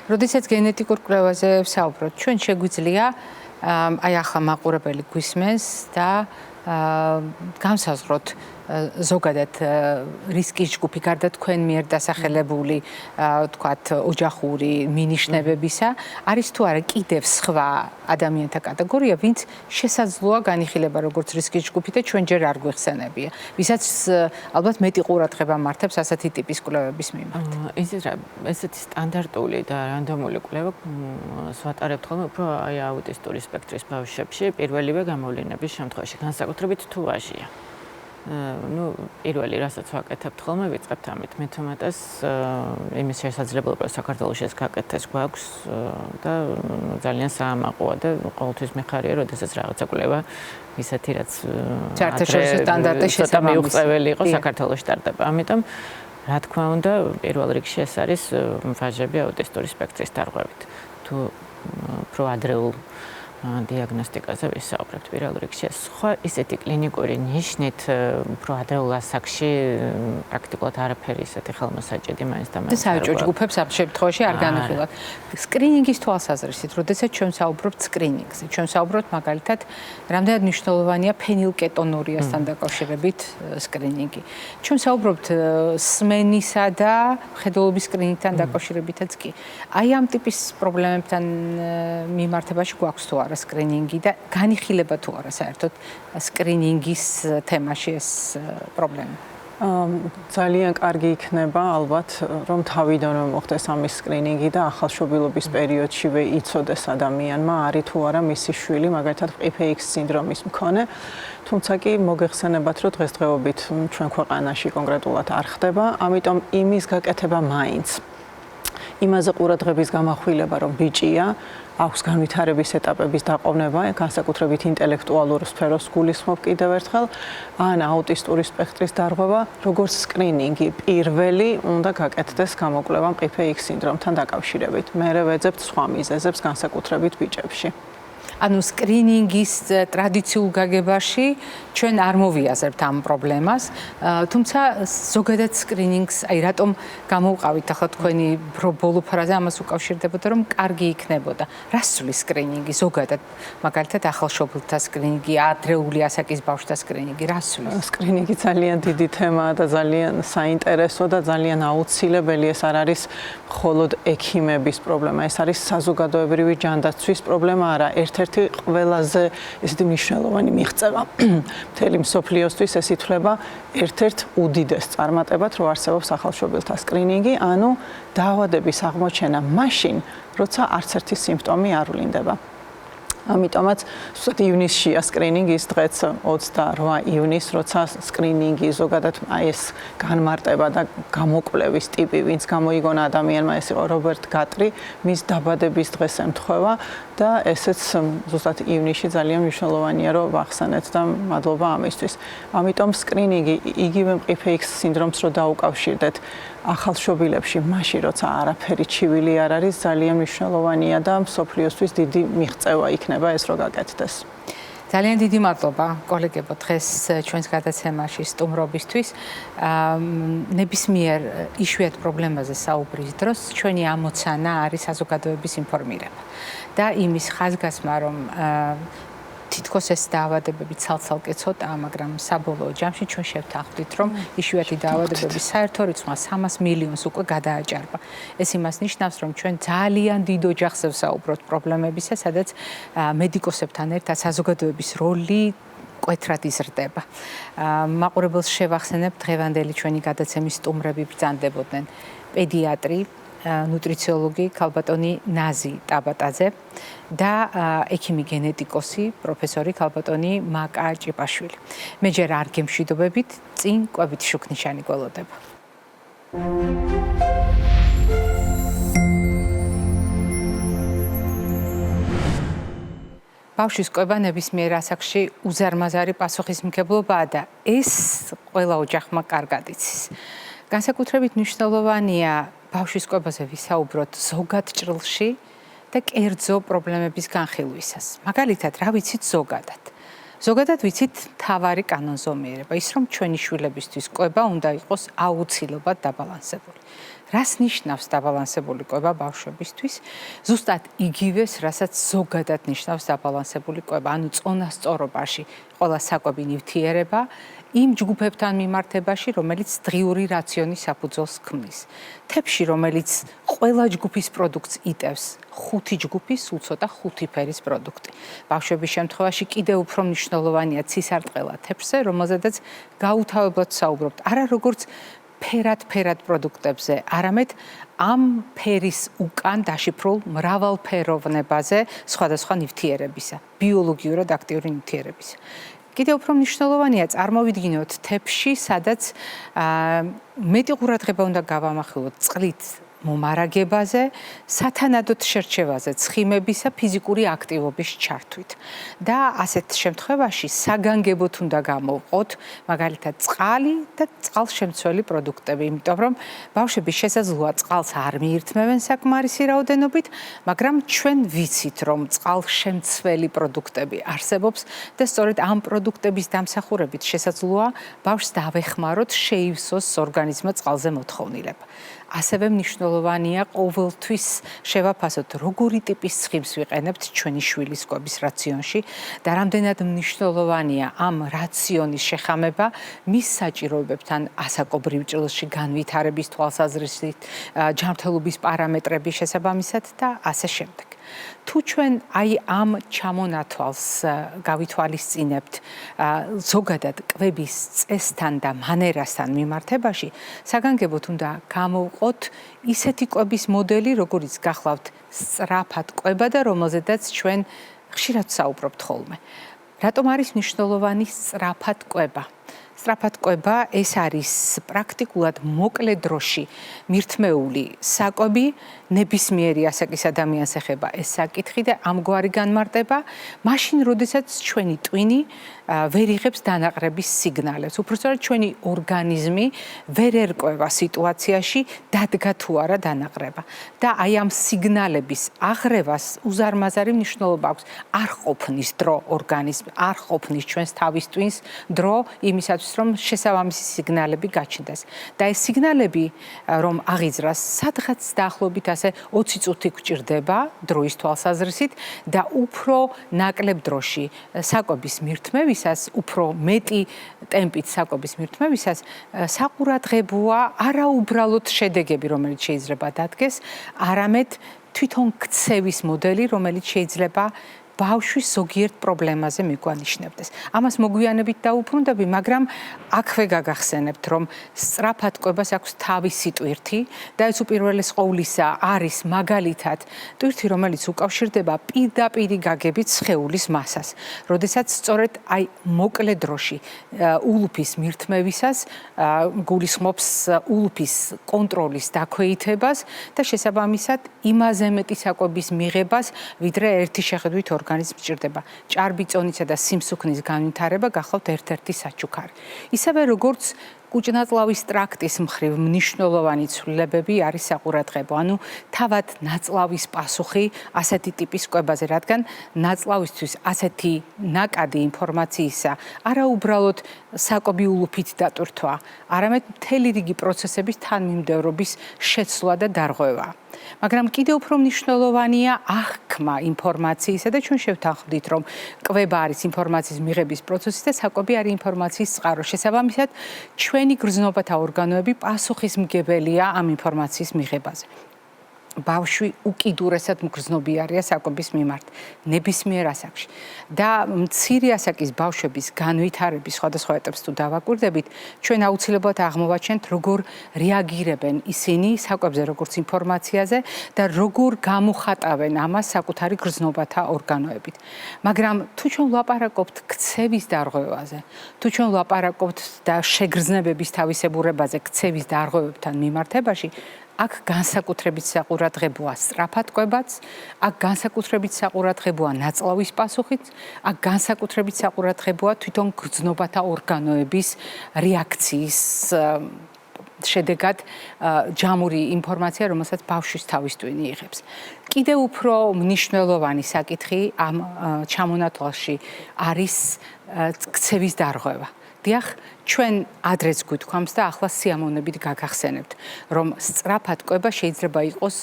როდესაც გენეტიკურ კვლევაზე ვსაუბრობთ, ჩვენ შეგვიძლია აი ახლა მაყურებელი გვისმენს და განსაზღვროთ ზოგადად რისკის ჯგუფი გარდა თქვენ მიერ დასახელებული თქვათ ოჯახური მინიშნებებისა არის თუ არა კიდევ სხვა ადამიანთა კატეგორია, ვინც შესაძლოა განიხილება როგორც რისკის ჯგუფი და ჩვენ ჯერ არ გვიხსენებია, ვისაც ალბათ მეტი ყურადღება მართებს ასეთი ტიპის კვლევების მიმართ. ესეთი სტანდარტული და რანდომული კვლევა ვატარებთ ხოლმე უფრო აი აუტისტური სპექტრის ბავშვებში პირველივე გამოვლენების შემთხვევაში, განსაკუთრებით თუ ვაჟია. პირველი რასაც ვაკეთებთ ხოლმე ვიწყებთ ამით, მე თუმეტეს იმის შესაძლებლობა საქართველოში ეს გაკეთდეს გვაქვს და ძალიან საამაყოა და ყოველთვის მიხარია, როდესაც რაღაცა კვლევა ისეთი რაც საერთაშორისო სტანდარტის შესაბამისი მიუღწეველი იყო საქართველოში ტარდება. ამიტომ რა თქმა უნდა, პირველ რიგში ეს არის ვაჟები აუტისტური სპექტრის დარღვევით. თუ უფრო ადრეულ დიაგნოსტიკაზე ვისაუბრებთ პირველ რიგში. სხვა ისეთი კლინიკური ნიშნით უფრო ადრეულ ასაკში პრაქტიკულად არაფერი ისეთი ხელმოსაჭედი მაინც და მაინც საერთო ჯგუფებს ამ შემთხვევაში არ განვიხილავთ. სკრინინგის თვალსაზრისით, როდესაც ჩვენ საუბრობთ სკრინინგზე, ჩვენ საუბრობთ მაგალითად, რამდენად მნიშვნელოვანია ფენილკეტონურიასთან დაკავშირებით სკრინინგი. ჩვენ საუბრობთ სმენისა და მხედველობის სკრინინგთან დაკავშირებითაც კი. აი ამ ტიპის პრობლემებთან მიმართებაში გვაქვს თუ არა სკრინინგი და განიხილება თუ არა საერთოდ სკრინინგის თემაში ეს პრობლემა. ძალიან კარგი იქნება ალბათ რომ თავიდანვე მოხდეს ამის სკრინინგი და ახალშობილობის პერიოდშივე იცოდეს ადამიანმა არის თუ არა მისი შვილი მაგალითად PPX სინდრომის მქონე. თუმცა კი მოგეხსენებათ რომ დღესდღეობით ჩვენ ქვეყანაში კონკრეტულად არ ხდება, ამიტომ იმის გაკეთება მაინც იმაზე ყურადღების გამახვილება რომ ბიჭია აქვს განვითარების ეტაპების დაყოვნება, განსაკუთრებით ინტელექტუალურ სფეროს გულისხმობ კიდევ ერთხელ, ან აუტისტური სპექტრის დარღვევა, როგორც სკრინინგი პირველი უნდა გაკეთდეს გამოკვლევამ PPX სინდრომთან დაკავშირებით. მერე ვეძებთ სხვა მიზეზებს განსაკუთრებით ბიჭებში. ანუ სკრინინგის ტრადიციულ გაგებაში ჩვენ არ მოვიაზრებთ ამ პრობლემას, თუმცა ზოგადად სკრინინგს, აი რატომ გამოვყავით ახლა თქვენი ბოლო ფრაზა ამას უკავშირდებოდა, რომ კარგი იქნებოდა. რას ცვლის სკრინინგი ზოგადად? მაგალითად ახალშობილთა სკრინინგი, ადრეული ასაკის ბავშვთა სკრინინგი, რას ცვლის? სკრინინგი ძალიან დიდი თემაა და ძალიან საინტერესო და ძალიან აუცილებელი. ეს არ არის მხოლოდ ექიმების პრობლემა, ეს არის საზოგადოებრივი ჯანდაცვის პრობლემა, არა, ერთ-ერთი ყველაზე ესეთი მნიშვნელოვანი მიღწევა მთელი მსოფლიოსთვის ეს ითვლება ერთ-ერთ უდიდეს წარმატებად, რომ არსებობს ახალშობილთა სკრინინგი, ანუ დაავადების აღმოჩენა მაშინ, როცა არც ერთი სიმპტომი არ ვლინდება. ამიტომაც ზუსტად ივნისშია სკრინინგის დღეც 28 ივნის, როცა სკრინინგი ზოგადად აი ეს განმარტება და გამოკვლევის ტიპი, ვინც გამოიგონა ადამიანმა, ეს იყო რობერტ გატრი, მის დაბადების დღეს ემთხვევა და ესეც ზუსტად ივნისში ძალიან მნიშვნელოვანია, რომ ვახსენეთ და მადლობა ამისთვის. ამიტომ სკრინინგი იგივე PPX სინდრომს რო დაუკავშირდეთ ახალშობილებში, მაშინ როცა არაფერი ჩივილი არ არის, ძალიან მნიშვნელოვანია და მსოფლიოსთვის დიდი მიღწევა იქნება ეს რო გაკეთდეს. ძალიან დიდი მადლობა კოლეგებო დღეს ჩვენს გადაცემაში სტუმრობისთვის. ნებისმიერ იშვიათ პრობლემაზე საუბრის დროს ჩვენი ამოცანა არის საზოგადოების ინფორმირება და იმის ხაზგასმა, რომ თითქოს ეს დაავადებები ცალ-ცალკე ცოტაა, მაგრამ საბოლოო ჯამში ჩვენ შევთანხმდით, რომ იშვიათი დაავადებების საერთო რიცხვმა 300 მილიონს უკვე გადააჭარბა. ეს იმას ნიშნავს, რომ ჩვენ ძალიან დიდ ოჯახზე ვსაუბრობთ პრობლემებისა, სადაც მედიკოსებთან ერთად საზოგადოების როლი კვეთრად იზრდება. მაყურებელს შევახსენებ, დღევანდელი ჩვენი გადაცემის სტუმრები ბრძანდებოდნენ პედიატრი, ნუტრიციოლოგი ქალბატონი ნაზი ტაბატაძე და ექიმი გენეტიკოსი პროფესორი ქალბატონი მაკა ჭიპაშვილი. მე ჯერ არ გემშვიდობებით, წინ კვებით შუქნიშანი გველოდება. ბავშვის კვება ნებისმიერ ასაკში უზარმაზარი პასუხისმგებლობაა და ეს ყველა ოჯახმა კარგად იცის. განსაკუთრებით მნიშვნელოვანია ბავშვის კვებაზე ვისაუბროთ ზოგად ჭრილში და კერძო პრობლემების განხილვისას. მაგალითად, რა ვიცით ზოგადად? ზოგადად ვიცით მთავარი კანონზომიერება, ის რომ ჩვენი შვილებისთვის კვება უნდა იყოს აუცილებლად დაბალანსებული. რას ნიშნავს დაბალანსებული კვება ბავშვებისთვის? ზუსტად იგივეს, რასაც ზოგადად ნიშნავს დაბალანსებული კვება, ანუ წონასწორობაში ყველა საკვები ნივთიერება იმ ჯგუფებთან მიმართებაში, რომელიც დღიური რაციონის საფუძველს ქმნის. თებში, რომელიც ყველა ჯგუფის პროდუქტს იტევს, 5 ჯგუფი, სულ ცოტა 5 ფერის პროდუქტი. ბავშვების შემთხვევაში კიდევ უფრო მნიშვნელოვანია ცისარტყელა თებსზე, რომელზედაც გაუთავებლად ვსაუბრობთ, არა როგორც ფერად პროდუქტებზე, არამედ ამ ფერის უკან დაშიფრულ მრავალფეროვნებაზე სხვადასხვა ნივთიერებისა, ბიოლოგიურად აქტიური ნივთიერებისა. კიდევ უფრო მნიშვნელოვანია წარმოვიდგინოთ თებში, სადაც მეტი ყურადღება უნდა გავამახვილოთ წყლით მომარაგებაზე, სათანადოდ შერჩევაზე, ცხიმებისა, ფიზიკური აქტივობის ჩართვით. და ასეთ შემთხვევაში საგანგებოდ უნდა გამოვყოთ, მაგალითად, წყალი და წყალშემცველი პროდუქტები, იმიტომ რომ ბავშვები შესაძლოა წყალს არ მიირთმევენ საკმარისი რაოდენობით, მაგრამ ჩვენ ვიცით, რომ წყალშემცველი პროდუქტები არსებობს და სწორედ ამ პროდუქტების დამსახურებით შესაძლოა ბავშვს დავეხმაროთ, შეივსოს ორგანიზმმა წყალზე მოთხოვნილება. ასევე მნიშვნელოვანია ყოველთვის შევაფასოთ, როგორი ტიპის ცხიმს ვიყენებთ ჩვენი შვილის კვების რაციონში და რამდენად მნიშვნელოვანია ამ რაციონის შეხამება მის საჭიროებებთან ასაკობრივ ჭრილში განვითარების თვალსაზრისით, ჯანმრთელობის პარამეტრების შესაბამისად და ასე შემდეგ. თუ ჩვენ აი ამ ჩამონათვალს გავითვალისწინებთ ზოგადად კვების წესთან და მანერასთან მიმართებაში, საგანგებოდ უნდა გამოვყოთ ისეთი კვების მოდელი, როგორიც გახლავთ სწრაფად კვება და რომელზედაც ჩვენ ხშირად ვსაუბრობთ ხოლმე. რატომ არის მნიშვნელოვანი სწრაფად კვება? სწრაფად კვება ეს არის პრაქტიკულად მოკლე დროში მირთმეული საკვები, ნებისმიერი ასაკის ადამიანს ეხება ეს საკითხი და ამგვარი განმარტება, მაშინ, როდესაც ჩვენი ტვინი ვერ იღებს დანაყრების სიგნალებს. უпростоრად ჩვენი ორგანიზმი ვერ ერკვევა სიტუაციაში დადგა თუ არა დანაყრება. და აი ამ სიგნალების აღრევას უზარმაზარი მნიშვნელობა აქვს. არ ყოფნის დრო ორგანიზმი, არ ყოფნის ჩვენს თავის ტვინს დრო იმისათვის, რომ შესაბამისი სიგნალები გაჩნდეს. და ეს სიგნალები, რომ აღიძრას, სადღაც დაახლოებით ასე 20 წუთი გვჭირდება დროის თვალსაზრისით და უფრო ნაკლებ დროში საკვების მირთმევისას, უფრო მეტი ტემპით საკვების მირთმევისას საყურადღებოა არაუბრალოდ შედეგები, რომელიც შეიძლება დადგეს, არამედ თვითონ ქცევის მოდელი, რომელიც შეიძლება ბავშვის ზოგიერთ პრობლემაზე მიგვანიშნებდეს. ამას მოგვიანებით დაუბრუნდები, მაგრამ აქვე გაგახსენებთ, რომ სწრაფად კვებას აქვს თავისი ტვირთი და ეს უპირველეს ყოვლისა არის მაგალითად ტვირთი, რომელიც უკავშირდება პირდაპირი გაგებით სხეულის მასას. როდესაც სწორედ აი მოკლე დროში ულუფის მირთმევისას გულისხმობს ულუფის კონტროლის დაქვეითებას და შესაბამისად იმაზე მეტი საკვების მიღებას, ვიდრე ერთი შეხედვით ორგანიზმი ორგანიზმს ჭირდება ჭარბიწონისა და სიმსუქნის განვითარება, გახლავთ ერთ-ერთი საჩუქარი. ისევე როგორც კუჭნაწლავის ტრაქტის მხრივ მნიშვნელოვანი ცვლილებები არის საყურადღებო, ანუ თავად ნაწლავის პასუხი ასეთი ტიპის კვებაზე, რადგან ნაწლავისთვის ასეთი ნაკადი ინფორმაციისა არა უბრალოდ საკობი ულუფით დატვირთვა, არამედ მთელი რიგი პროცესების თანმიმდევრობის შეცვლა და დარღვევა. მაგრამ კიდევ უფრო მნიშვნელოვანია აღქმა ინფორმაციისა და ჩვენ შევთანხმდით, რომ კვება არის ინფორმაციის მიღების პროცესი და საკვები არის ინფორმაციის წყარო. შესაბამისად, ჩვენი გრძნობათა ორგანოები პასუხისმგებელია ამ ინფორმაციის მიღებაზე. ბავშვი უკიდურესად მგრძნობიარეა საკვების მიმართ, ნებისმიერ ასაკში. და მცირე ასაკის ბავშვების განვითარების სხვადასხვა ეტაპს თუ დავაკვირდებით, ჩვენ აუცილებლად აღმოვაჩენთ, როგორ რეაგირებენ ისინი საკვებზე, როგორც ინფორმაციაზე და როგორ გამოხატავენ ამას საკუთარი გრძნობათა ორგანოებით. მაგრამ თუ ჩვენ ვლაპარაკობთ ქცევის დარღვევაზე, თუ ჩვენ ვლაპარაკობთ და შეგრძნებების თავისებურებაზე ქცევის დარღვევებთან მიმართებაში, აქ განსაკუთრებით საყურადღებოა სწრაფად კვებაც, აქ განსაკუთრებით საყურადღებოა ნაწლავის პასუხიც, აქ განსაკუთრებით საყურადღებოა თვითონ გრძნობათა ორგანოების რეაქციის შედეგად ჯამური ინფორმაცია, რომელსაც ბავშვის თავის ტვინი იღებს. კიდევ უფრო მნიშვნელოვანი საკითხი ამ ჩამონათვალში არის ქცევის დარღვევა. დიახ, ჩვენ ადრეც გვითქვამს და ახლა სიამოვნებით გაგახსენებთ, რომ სწრაფად კვება შეიძლება იყოს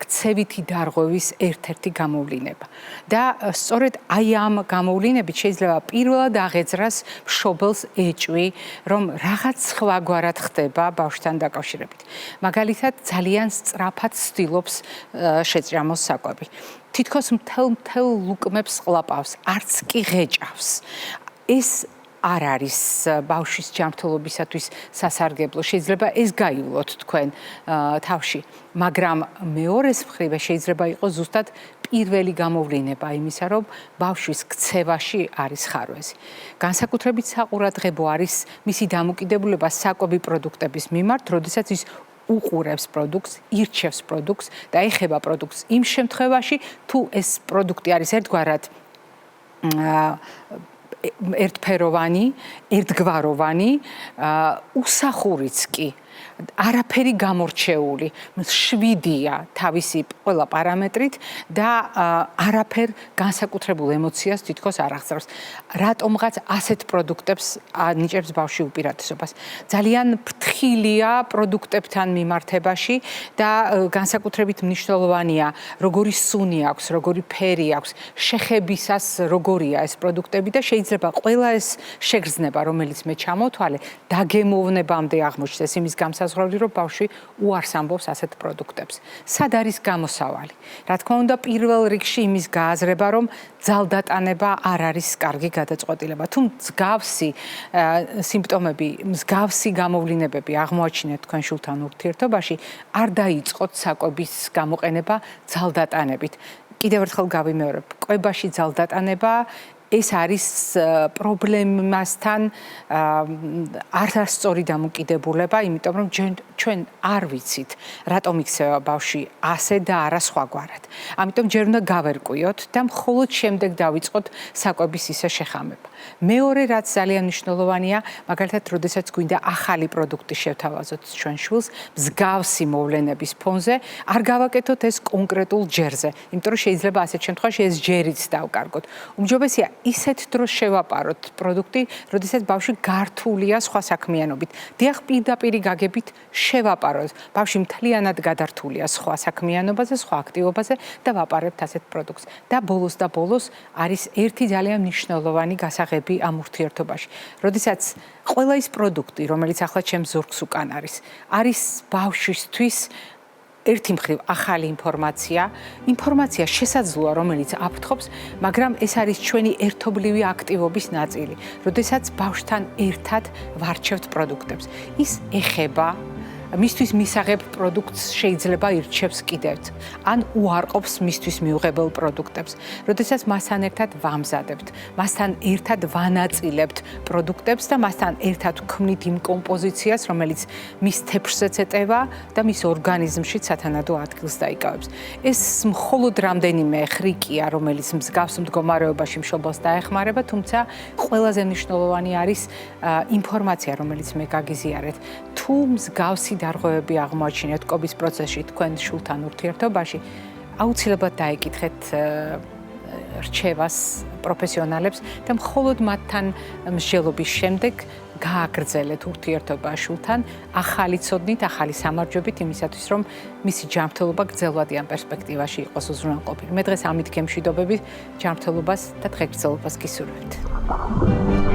ქცევითი დარღვევის ერთ-ერთი გამოვლინება. და სწორედ აი ამ გამოვლინებით შეიძლება პირველად აღეძრას მშობელს ეჭვი, რომ რაღაც სხვაგვარად ხდება ბავშვთან დაკავშირებით. მაგალითად, ძალიან სწრაფად ცდილობს შეჭამოს საკვები. თითქოს მთელ ლუკმებს ყლაპავს, არც კი ღეჭავს. ეს არ არის ბავშვის ჯანმრთელობისათვის სასარგებლო. შეიძლება ეს გაივლოთ თქვენ თავში, მაგრამ მეორეს მხრივ შეიძლება იყოს ზუსტად პირველი გამოვლინება იმისა, რომ ბავშვის ქცევაში არის ხარვეზი. განსაკუთრებით საყურადღებო არის მისი დამოკიდებულება საკვები პროდუქტების მიმართ, როდესაც ის უყურებს პროდუქტს, ირჩევს პროდუქტს და ეხება პროდუქტს იმ შემთხვევაში, თუ ეს პროდუქტი არის ერთგვარად ერთფეროვანი, ერთგვაროვანი, უსახურიც კი, არაფერი გამორჩეული, შვიდია თავისი ყველა პარამეტრით და არაფერ განსაკუთრებულ ემოციას თითქოს არ აღწევს. რატომღაც ასეთ პროდუქტებს ანიჭებს ბავშვი უპირატესობას. ძალიან ფრთხილია პროდუქტებთან მიმართებაში და განსაკუთრებით მნიშვნელოვანია, როგორი სუნი აქვს, როგორი ფერი აქვს, შეხებისას როგორია ეს პროდუქტები და შეიძლება ყველა ეს შეგრძნება, რომელიც მე ჩამოთვალე, დაგემოვნებამდე აღმოჩნდეს იმის განსაზღვრელი, რომ ბავშვი უარს ამბობს ასეთ პროდუქტებს. სად არის გამოსავალი? რა თქმა უნდა, პირველ რიგში იმის გააზრება, რომ ძალდატანება არ არის კარგი გადაწყვეტილება. თუ მსგავსი სიმპტომები, მსგავსი გამოვლინებები აღმოაჩინეთ თქვენ შულთან ურთიერთობაში, არ დაიწყოთ საკვების გამოყენება ძალდატანებით. კიდევ ერთხელ გავიმეორებ, კვებაში ძალდატანება ეს არის პრობლემასთან არასწორი დამოკიდებულება, იმიტომ რომ ჩვენ არ ვიცით, რატომ იქცევა ბავშვი ასე და არა სხვაგვარად. ამიტომ ჯერ უნდა გავერკვიოთ და მხოლოდ შემდეგ დავიწყოთ საკვების ისე შეხამება. მეორე, რაც ძალიან მნიშვნელოვანია, მაგალითად, როდესაც გვინდა ახალი პროდუქტი შევთავაზოთ ჩვენ შვილს, მსგავსი მოვლენების ფონზე, არ გავაკეთოთ ეს კონკრეტულ ჯერზე, იმიტომ რომ შეიძლება ასეთ შემთხვევაში ეს ჯერიც დავკარგოთ. უმჯობესია ისეთ დროს შევაპაროთ პროდუქტი, როდესაც ბავშვი გართულია სხვა საქმიანობით. დიახ, პირდაპირ გაგებით შევაპაროთ. ბავშვი მთლიანად გადართულია სხვა საქმიანობაზე, სხვა აქტივობაზე და ვაპარებთ ასეთ პროდუქტს. და ბოლოს არის ერთი ძალიან მნიშვნელოვანი გასაღები ამ ურთიერთობაში. როდესაც ყველა ის პროდუქტი, რომელიც ახლა ჩემს ზურგს უკან არის ბავშვისთვის ერთი მხრივ ახალი ინფორმაცია შესაძლოა, რომელიც აფრთხობს, მაგრამ ეს არის ჩვენი ერთობლივი აქტივობის ნაწილი. როდესაც ბავშვთან ერთად ვარჩევთ პროდუქტებს. ის ეხება მისთვის მისაღებ პროდუქტს შეიძლება ირჩევს კიდევთ, ან უარყოფს მისთვის მიუღებელ პროდუქტებს. როდესაც მასთან ერთად ვამზადებთ, მასთან ერთად ვანაწილებთ პროდუქტებს და მასთან ერთად ვქმნით იმ კომპოზიციას, რომელიც მის თეფშზეც ეტევა და მის ორგანიზმშიც სათანადო ადგილს დაიკავებს. ეს მხოლოდ რამდენიმე ხრიკია, რომელიც მსგავს მდგომარეობაში მშობელს დაეხმარება, თუმცა ყველაზე მნიშვნელოვანი არის ინფორმაცია, რომელიც მე გაგიზიარეთ. თუ მსგავსი დარღვევები აღმოაჩინეთ კვების პროცესში თქვენ შულთან ურთიერთობაში, აუცილებლად დაეკითხეთ რჩევას პროფესიონალებს და მხოლოდ მათთან მსჯელობის შემდეგ გააგრძელეთ ურთიერთობა შულთან, ახალი ცოდნით, ახალი სამარჯვებით იმისათვის, რომ მისი ჯანმრთელობა გრძელვადიან პერსპექტივაში იყოს უზრუნველყოფილი. მე დღეს ამით გემშვიდობებით ჯანმრთელობას და დღეგრძელობას გისურვებთ.